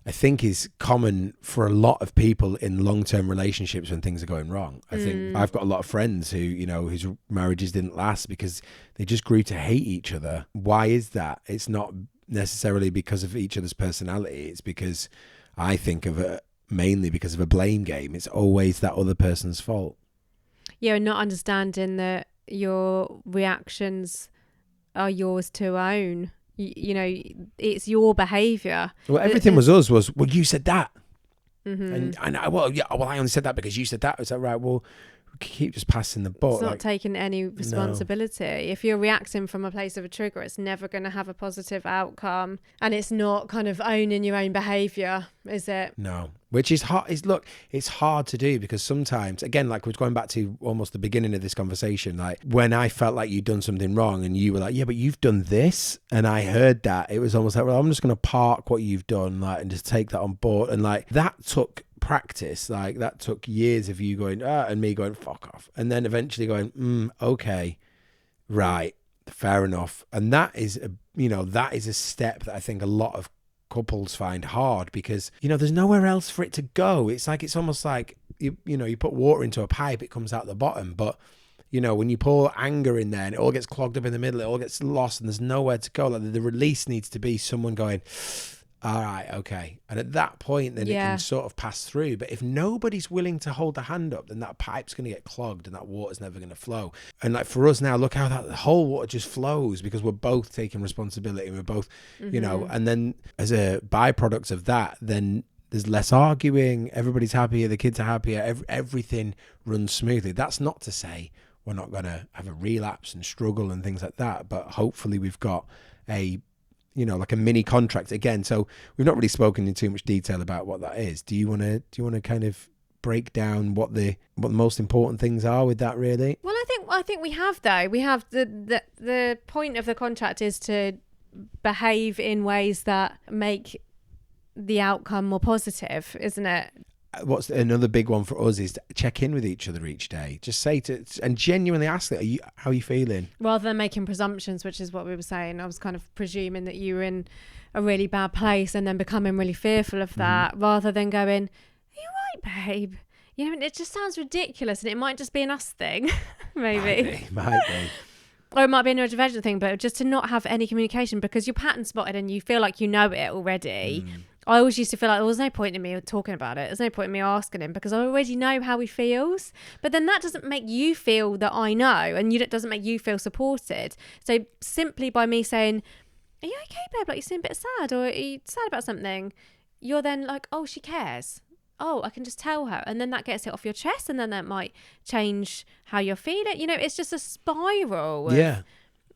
I think, is common for a lot of people in long-term relationships when things are going wrong. I think I've got a lot of friends who, whose marriages didn't last because they just grew to hate each other. Why is that? It's not necessarily because of each other's personality. It's because I think of it mainly because of a blame game. It's always that other person's fault. Yeah, and not understanding that your reactions are yours to own. It's your behaviour. Well, everything was you said that. Mm-hmm. And I only said that because you said that. Is that right? Well, we keep just passing the buck. It's not taking any responsibility. No. If you're reacting from a place of a trigger, it's never going to have a positive outcome. And it's not kind of owning your own behaviour, is it? No. Which is hard. It's hard to do, because sometimes, again, like we're going back to almost the beginning of this conversation, like when I felt like you'd done something wrong and you were like, yeah, but you've done this. And I heard that. It was almost like, well, I'm just going to park what you've done, like, and just take that on board. And like that took practice. Like that took years of you going, and me going, fuck off. And then eventually going, okay, right, fair enough. And that is a step that I think a lot of couples find hard, because there's nowhere else for it to go. It's almost like you put water into a pipe, it comes out the bottom, but when you pour anger in there and it all gets clogged up in the middle, it all gets lost and there's nowhere to go. Like the release needs to be someone going, all right, okay. And at that point, then it can sort of pass through. But if nobody's willing to hold the hand up, then that pipe's going to get clogged and that water's never going to flow. And like for us now, look how that whole water just flows, because we're both taking responsibility. We're both, and then as a byproduct of that, then there's less arguing. Everybody's happier. The kids are happier. Everything runs smoothly. That's not to say we're not going to have a relapse and struggle and things like that. But hopefully we've got like a mini contract again. So we've not really spoken in too much detail about what that is. Do you want to kind of break down what the most important things are with that, really? Well, I think we have, though. We have the point of the contract is to behave in ways that make the outcome more positive, isn't it? What's another big one for us is to check in with each other each day. Just say and genuinely ask it, how are you feeling? Rather than making presumptions, which is what we were saying. I was kind of presuming that you were in a really bad place and then becoming really fearful of that, rather than going, are you right, babe? You know, it just sounds ridiculous, and it might just be an us thing, maybe. Might be. Or it might be a neurodivergent thing, but just to not have any communication because you're pattern spotted and you feel like you know it already. I always used to feel like there was no point in me talking about it. There's no point in me asking him because I already know how he feels. But then that doesn't make you feel that I know, and it doesn't make you feel supported. So simply by me saying, are you okay, babe? Like, you seem a bit sad, or are you sad about something? You're then like, oh, she cares. Oh, I can just tell her. And then that gets it off your chest, and then that might change how you're feeling. You know, it's just a spiral of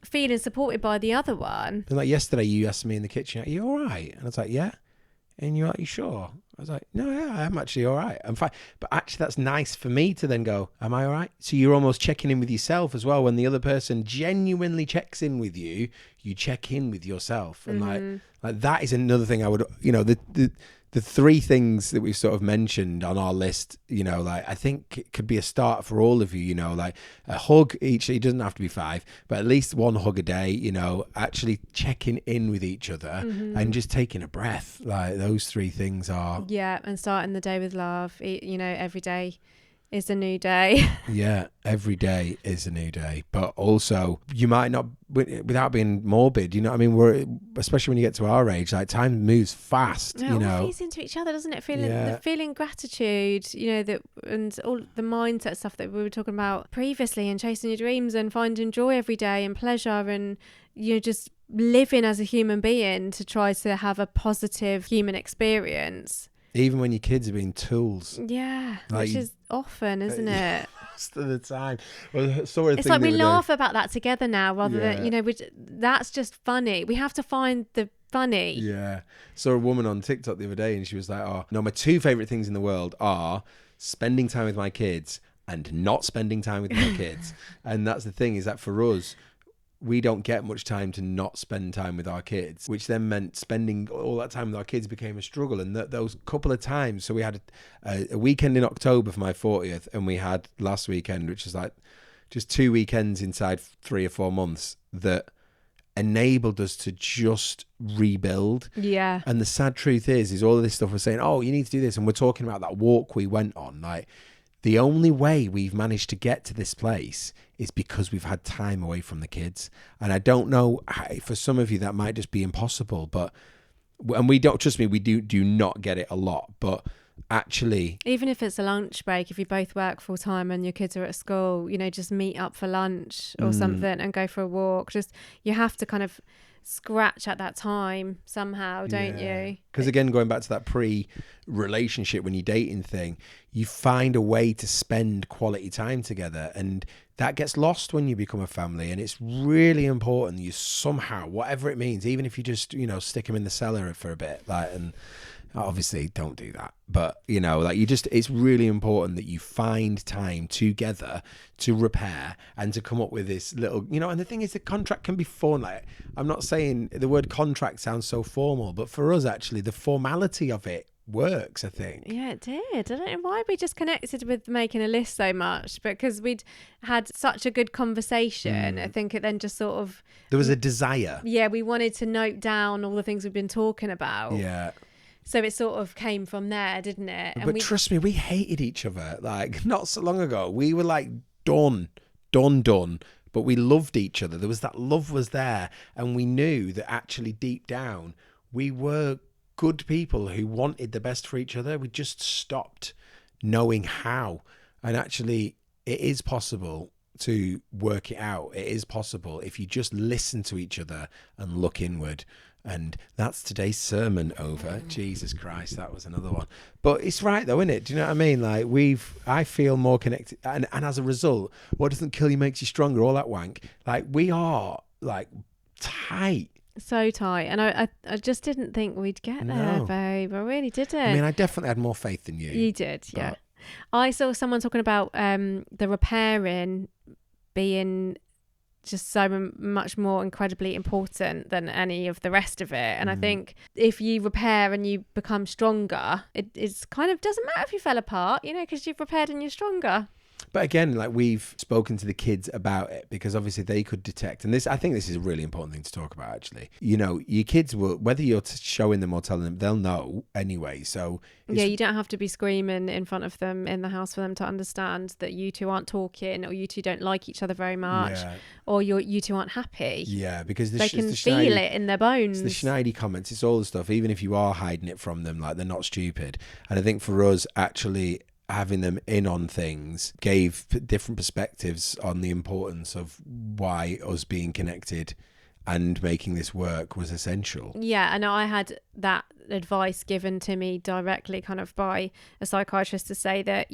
feeling supported by the other one. And like yesterday, you asked me in the kitchen, are you all right? And I was like, yeah. And you're like, you sure? I was like, no, yeah, I'm actually all right. I'm fine. But actually, that's nice for me to then go, am I all right? So you're almost checking in with yourself as well. When the other person genuinely checks in with you, you check in with yourself. And like that is another thing I would, you know, the three things that we've sort of mentioned on our list, you know, like I think it could be a start for all of you, you know, like a hug each. It doesn't have to be 5, but at least 1 hug a day, you know, actually checking in with each other and just taking a breath. Like those 3 things are. Yeah. And starting the day with love, you know, every day is a new day. Yeah, every day is a new day. But also, you might not, without being morbid, you know what I mean? Especially when you get to our age, like time moves fast, you know. It all feeds into each other, doesn't it? Feeling gratitude, you know, and all the mindset stuff that we were talking about previously, and chasing your dreams and finding joy every day and pleasure, and, you know, just living as a human being to try to have a positive human experience. Even when your kids are being tools. Yeah, like, which is often, isn't it? Most of the time. Well, it's like we laugh about that together now, rather than, you know, that's just funny. We have to find the funny. Yeah. Saw a woman on TikTok the other day, and she was like, oh, no, my 2 favourite things in the world are spending time with my kids and not spending time with my kids. And that's the thing, is that for us, we don't get much time to not spend time with our kids, which then meant spending all that time with our kids became a struggle. And those couple of times, so we had a weekend in October for my 40th, and we had last weekend, which is like just 2 weekends inside 3 or 4 months that enabled us to just rebuild. Yeah. And the sad truth is all of this stuff we're saying, oh, you need to do this. And we're talking about that walk we went on. Like, the only way we've managed to get to this place is because we've had time away from the kids. And I don't know, for some of you that might just be impossible, and we don't, trust me, we do not get it a lot, but actually, even if it's a lunch break, if you both work full time and your kids are at school, you know, just meet up for lunch or something and go for a walk. Just, you have to kind of scratch at that time somehow, don't you? Because again, going back to that pre-relationship, when you're dating thing, you find a way to spend quality time together, and that gets lost when you become a family. And it's really important that you somehow, whatever it means, even if you just, you know, stick them in the cellar for a bit, like, and obviously don't do that, but, you know, like, it's really important that you find time together to repair and to come up with this little, you know. And the thing is, the contract can be fun. Like, I'm not saying the word contract sounds so formal, but for us, actually, the formality of it works, I think. Yeah, it did. I don't know why we just connected with making a list so much, because we'd had such a good conversation. I think it then just sort of, there was a desire. Yeah, we wanted to note down all the things we've been talking about. Yeah. So it sort of came from there, didn't it? And but trust me, we hated each other. Like, not so long ago, we were like done. But we loved each other. There was that love was there. And we knew that actually deep down, we were good people who wanted the best for each other. We just stopped knowing how. And actually, it is possible to work it out. It is possible if you just listen to each other and look inward. And that's today's sermon over. Jesus Christ, that was another one. But it's right though, isn't it? Do you know what I mean? Like, I feel more connected. And as a result, what doesn't kill you makes you stronger, all that wank. Like, we are like tight. So tight. And I just didn't think we'd get there, babe. I really didn't. I mean, I definitely had more faith than you. You did, yeah. I saw someone talking about the repairing being just so much more incredibly important than any of the rest of it. And I think if you repair and you become stronger, it's kind of doesn't matter if you fell apart, you know, because you've repaired and you're stronger. But again, like, we've spoken to the kids about it because obviously they could detect, and I think this is a really important thing to talk about, actually. You know, your kids will, whether you're showing them or telling them, they'll know anyway. So yeah, you don't have to be screaming in front of them in the house for them to understand that you two aren't talking, or you two don't like each other very much, or you two aren't happy. Yeah, because they can feel it in their bones. It's the Schneidi comments. It's all the stuff. Even if you are hiding it from them, like, they're not stupid. And I think for us, actually, having them in on things gave different perspectives on the importance of why us being connected and making this work was essential. Yeah, and I had that advice given to me directly kind of by a psychiatrist to say that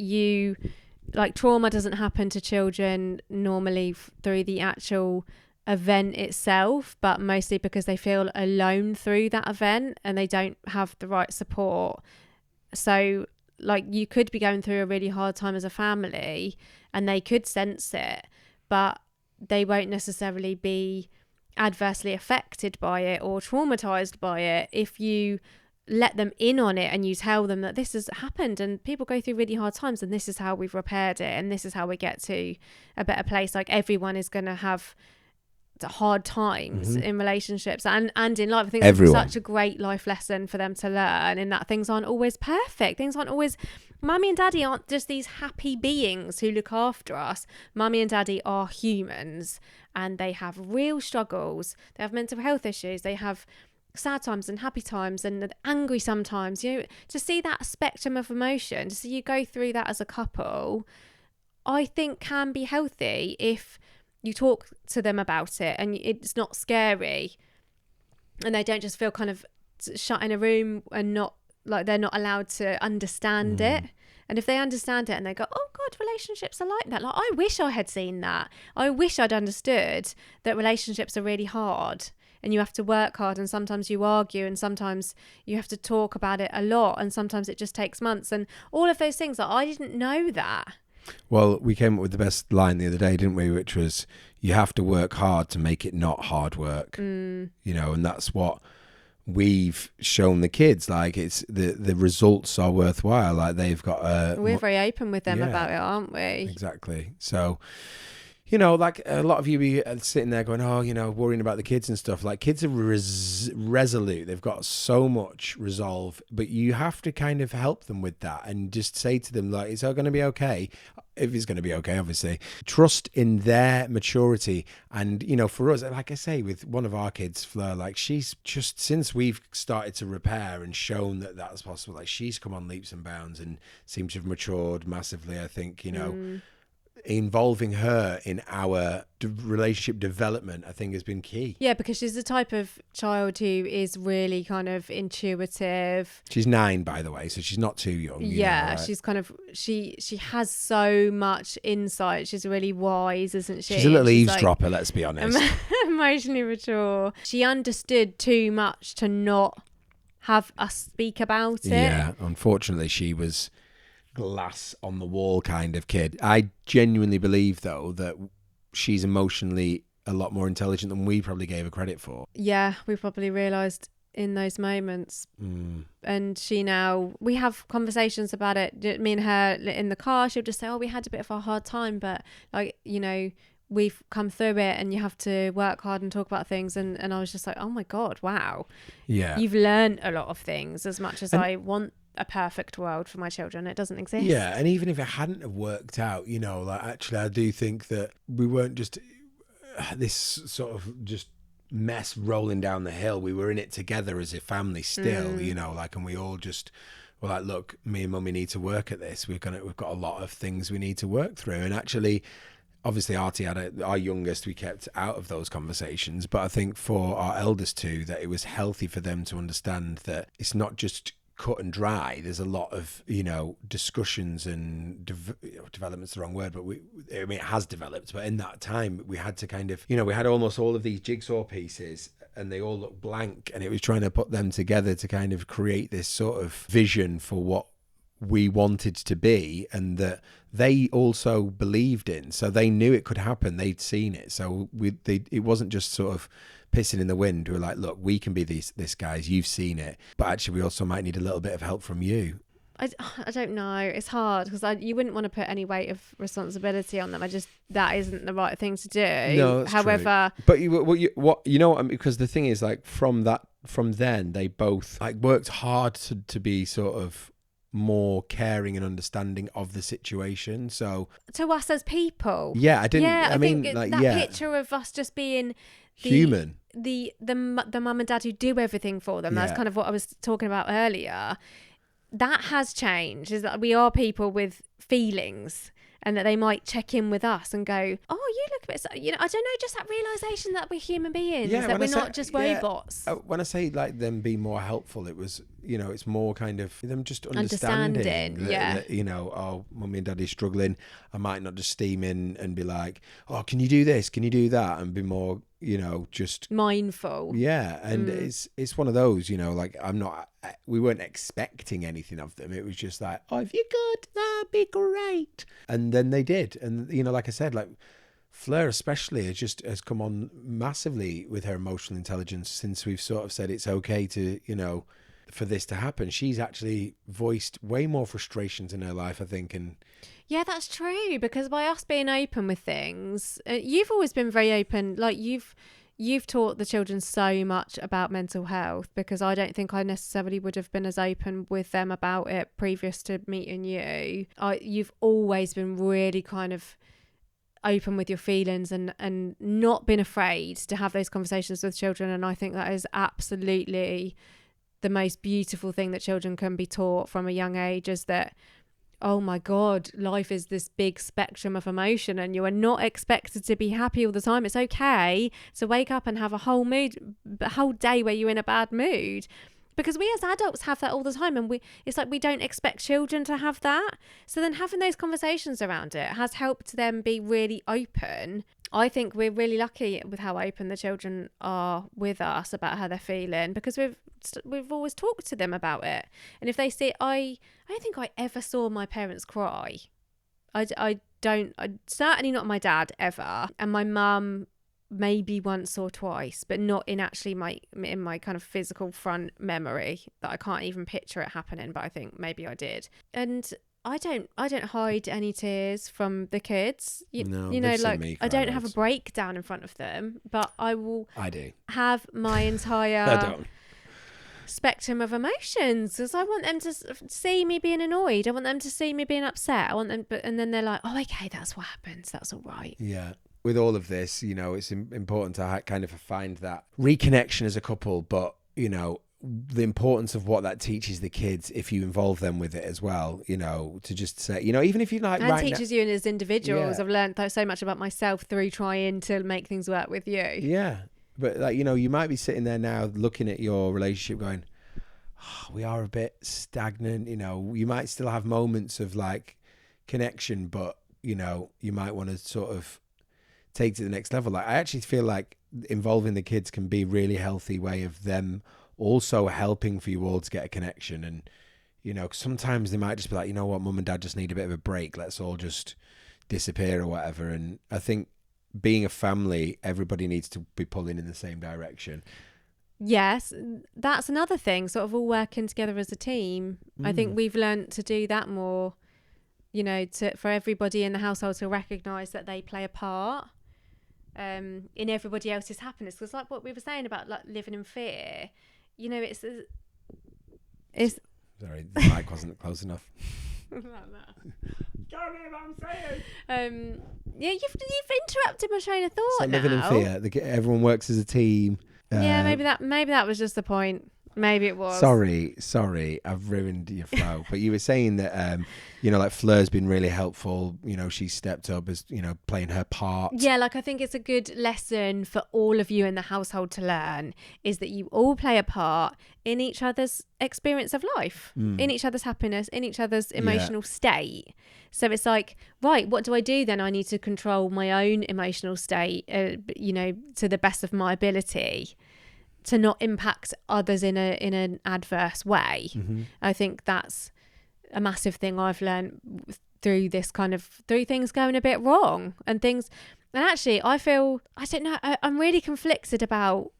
trauma doesn't happen to children normally through the actual event itself, but mostly because they feel alone through that event and they don't have the right support. So like, you could be going through a really hard time as a family and they could sense it, but they won't necessarily be adversely affected by it or traumatized by it if you let them in on it and you tell them that this has happened and people go through really hard times and this is how we've repaired it and this is how we get to a better place. Like, everyone is going to have hard times in relationships and in life. I think it's such a great life lesson for them to learn, in that things aren't always perfect. Things aren't always, mummy and daddy aren't just these happy beings who look after us. Mummy and daddy are humans and they have real struggles. They have mental health issues. They have sad times and happy times and angry sometimes. You know, to see that spectrum of emotion, to see you go through that as a couple, I think can be healthy if you talk to them about it and it's not scary and they don't just feel kind of shut in a room and not like they're not allowed to understand it. And if they understand it and they go, oh God, relationships are like that. Like, I wish I had seen that. I wish I'd understood that relationships are really hard and you have to work hard and sometimes you argue and sometimes you have to talk about it a lot and sometimes it just takes months and all of those things. Like, I didn't know that. Well, we came up with the best line the other day, didn't we? Which was, you have to work hard to make it not hard work. You know, and that's what we've shown the kids. Like, it's the results are worthwhile. Like, they've got we're very open with them about it, aren't we? Exactly. So, you know, like, a lot of you be sitting there going, oh, you know, worrying about the kids and stuff. Like, kids are resolute. They've got so much resolve, but you have to kind of help them with that and just say to them, like, it's all going to be okay. If it's going to be okay, obviously. Trust in their maturity. And, you know, for us, like I say, with one of our kids, Fleur, like, she's just, since we've started to repair and shown that that's possible, like, she's come on leaps and bounds and seems to have matured massively, I think, you know. Involving her in our relationship development, I think, has been key. Yeah, because she's the type of child who is really kind of intuitive. She's 9, by the way, so she's not too young. Yeah, right? She's kind of, she has so much insight. She's really wise, isn't she? She's a little eavesdropper, let's be honest. Emotionally mature. She understood too much to not have us speak about it. Yeah, unfortunately, she was glass on the wall kind of kid. I genuinely believe, though, that she's emotionally a lot more intelligent than we probably gave her credit for. Yeah, we probably realised in those moments. And we have conversations about it. Me and her in the car, she'll just say, oh, we had a bit of a hard time, but, like, you know, we've come through it and you have to work hard and talk about things. And I was just like, oh my God, wow. Yeah. You've learned a lot of things. As much as I want a perfect world for my children, it doesn't exist. Yeah, and even if it hadn't have worked out, you know, like, actually, I do think that we weren't just this sort of just mess rolling down the hill. We were in it together as a family still, you know, like, and we all just were like, look, me and mummy need to work at this. We've got a lot of things we need to work through. And actually, obviously, Artie had our youngest, we kept out of those conversations. But I think for our eldest two, that it was healthy for them to understand that it's not just cut and dry. There's a lot of, you know, discussions and development's the wrong word, but it has developed. But in that time, we had to kind of, you know, we had almost all of these jigsaw pieces and they all looked blank, and it was trying to put them together to kind of create this sort of vision for what we wanted to be, and that they also believed in. So they knew it could happen. They'd seen it. So it wasn't just sort of pissing in the wind. We were like, look, we can be this guys. You've seen it, but actually, we also might need a little bit of help from you. I don't know. It's hard because you wouldn't want to put any weight of responsibility on them. That isn't the right thing to do. No, that's however, true. But you know what? Because the thing is, like, from then they both like worked hard to be sort of more caring and understanding of the situation. So to us as people, yeah, I didn't. Yeah, I mean, like, that yeah, picture of us just being human. The mum and dad who do everything for them. That's kind of what I was talking about earlier. That has changed, is that we are people with feelings, and that they might check in with us and go, oh, you look a bit, I don't know, just that realisation that we're human beings, that we're not just robots. When I say like them being more helpful, it was, it's more kind of them just understanding that, oh, mummy and daddy's struggling. I might not just steam in and be like, oh, can you do this? Can you do that? And be more, just mindful. Yeah. And it's one of those, like we weren't expecting anything of them. It was just like, oh, if you could, that'd be great. And then they did. And, like I said, like Fleur especially has come on massively with her emotional intelligence since we've sort of said it's okay to, for this to happen. She's actually voiced way more frustrations in her life, I think. And yeah, that's true, because by us being open with things, you've always been very open. Like you've taught the children so much about mental health, because I don't think I necessarily would have been as open with them about it previous to meeting you. You've always been really kind of open with your feelings and not been afraid to have those conversations with children. And I think that is absolutely the most beautiful thing that children can be taught from a young age, is that, oh my God, life is this big spectrum of emotion and you are not expected to be happy all the time. It's okay to wake up and have a whole day where you're in a bad mood, because we as adults have that all the time, and it's like we don't expect children to have that. So then having those conversations around it has helped them be really open. I think we're really lucky with how open the children are with us about how they're feeling, because we've always talked to them about it. And if they see, I don't think I ever saw my parents cry. I certainly not my dad ever, and my mum maybe once or twice, but not in my kind of physical front memory, that I can't even picture it happening, but I think maybe I did. And I don't hide any tears from the kids. Like I don't have a breakdown in front of them, but I do have my entire spectrum of emotions, because I want them to see me being annoyed. I want them to see me being upset. I want them, and then they're like, oh, okay, that's what happens. That's all right. Yeah. With all of this, it's important to kind of find that reconnection as a couple, but, the importance of what that teaches the kids if you involve them with it as well, to just say, even if you like... And teaches you as individuals. Yeah. I've learned so much about myself through trying to make things work with you. Yeah. But, like, you might be sitting there now looking at your relationship going, oh, we are a bit stagnant, you might still have moments of, like, connection, but, you might want to sort of take it to the next level. Like, I actually feel like involving the kids can be a really healthy way of them also helping for you all to get a connection. And sometimes they might just be like, what, mum and dad just need a bit of a break, let's all just disappear or whatever. And I think being a family, everybody needs to be pulling in the same direction. Yes, that's another thing, sort of all working together as a team. I think we've learned to do that more, for everybody in the household to recognise that they play a part in everybody else's happiness. Because like what we were saying about, like, living in fear, it's sorry, the mic wasn't close enough. Don't hear what I'm saying. Yeah, you've interrupted my train of thought. So living in fear, everyone works as a team. Yeah, maybe that was just the point. Maybe it was. Sorry, I've ruined your flow. But you were saying that, like Fleur's been really helpful. She stepped up as, playing her part. Yeah, like I think it's a good lesson for all of you in the household to learn, is that you all play a part in each other's experience of life, in each other's happiness, in each other's emotional state. So it's like, right, what do I do then? I need to control my own emotional state, to the best of my ability, to not impact others in an adverse way. I think that's a massive thing I've learned through this through things going a bit wrong and things. And actually, I don't know, I'm really conflicted about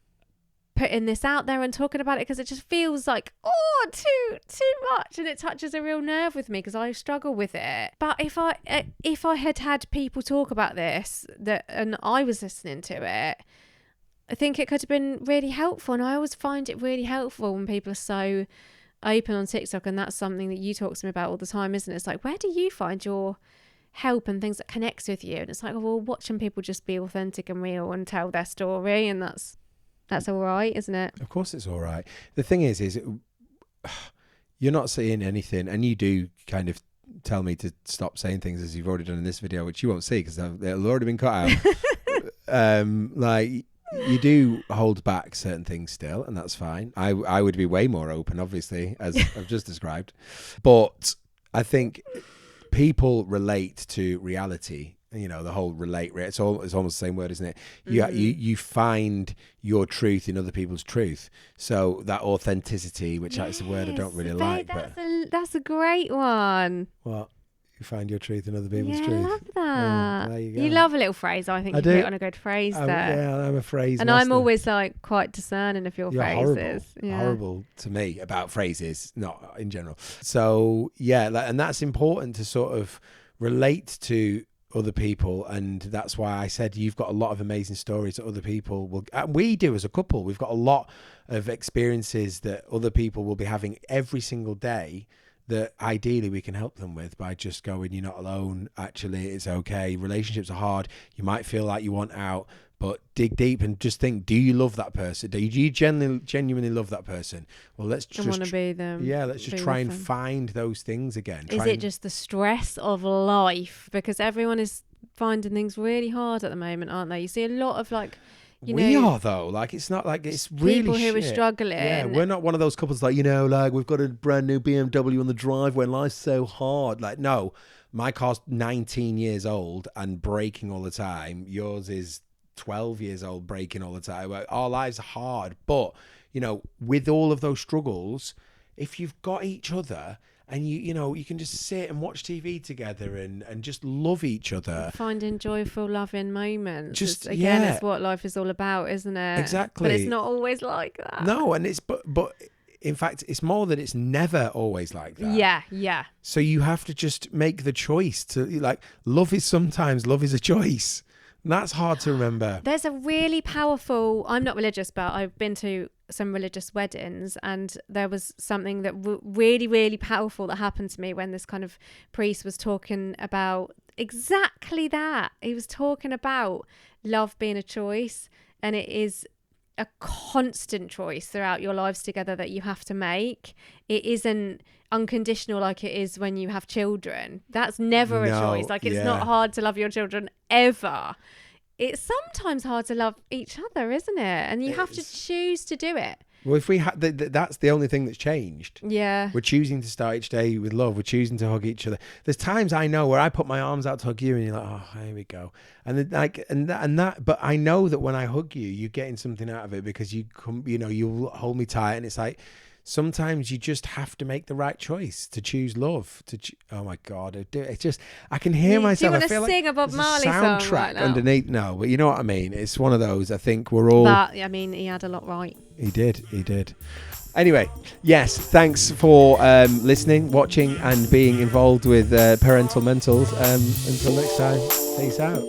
putting this out there and talking about it, because it just feels like, too much, and it touches a real nerve with me because I struggle with it. But if I had people talk about this and I was listening to it, I think it could have been really helpful. And I always find it really helpful when people are so open on TikTok, and that's something that you talk to me about all the time, isn't it? It's like, where do you find your help and things that connects with you? And it's like, well, watching people just be authentic and real and tell their story, and that's all right, isn't it? Of course it's all right. The thing is you're not saying anything, and you do kind of tell me to stop saying things, as you've already done in this video, which you won't see because they'll already been cut out. Like, you do hold back certain things still, and that's fine. I would be way more open, obviously, as I've just described. But I think people relate to reality. You know, the whole relate. It's almost the same word, isn't it? You find your truth in other people's truth. So that authenticity, which is a word I don't really like. That's a great one. What? You find your truth in other people's truth. I love that. There you go. You love a little phrase. I think you put on a good phrase there. Yeah, I'm a phrase and master. I'm always like quite discerning of your phrases. Horrible to me about phrases, not in general. So yeah, and that's important to sort of relate to other people, and that's why I said you've got a lot of amazing stories that other people will, and we do as a couple. We've got a lot of experiences that other people will be having every single day that ideally we can help them with by just going, you're not alone, actually it's okay, relationships are hard, you might feel like you want out, but dig deep and just think, do you love that person? Do you genuinely love that person? Well, let's just want to be them. Yeah, let's just try and find those things again. Is it just the stress of life? Because everyone is finding things really hard at the moment, aren't they? You see a lot of we are though. Like, it's not like it's really people who are struggling. Yeah, we're not one of those couples like, like we've got a brand new BMW on the driveway and life's so hard. Like, no, my car's 19 years old and braking all the time. Yours is 12 years old, breaking all the time. Our lives are hard, but with all of those struggles, if you've got each other and you can just sit and watch TV together and just love each other, finding joyful, loving moments. Just it's what life is all about, isn't it? Exactly. But it's not always like that. No, and it's but in fact, it's more that it's never always like that. Yeah. So you have to just make the choice to love is a choice. And that's hard to remember. There's a really powerful, I'm not religious, but I've been to some religious weddings, and there was something that really, really powerful that happened to me when this kind of priest was talking about exactly that. He was talking about love being a choice, and it is a constant choice throughout your lives together that you have to make. It isn't unconditional like it is when you have children. That's never a choice. It's not hard to love your children ever. It's sometimes hard to love each other, isn't it? And you have to choose to do it. Well, if we that's the only thing that's changed. Yeah. We're choosing to start each day with love. We're choosing to hug each other. There's times I know where I put my arms out to hug you and you're like, oh, here we go. And then but I know that when I hug you, you're getting something out of it because you hold me tight, and it's like, sometimes you just have to make the right choice to choose love. Oh my God, I can hear myself. Do you want to sing a Bob Marley soundtrack song right now? Underneath? No, but you know what I mean. It's one of those. I think we're all. But I mean, he had a lot right. He did. Anyway, yes, thanks for listening, watching, and being involved with Parental Mentals. Until next time, peace out.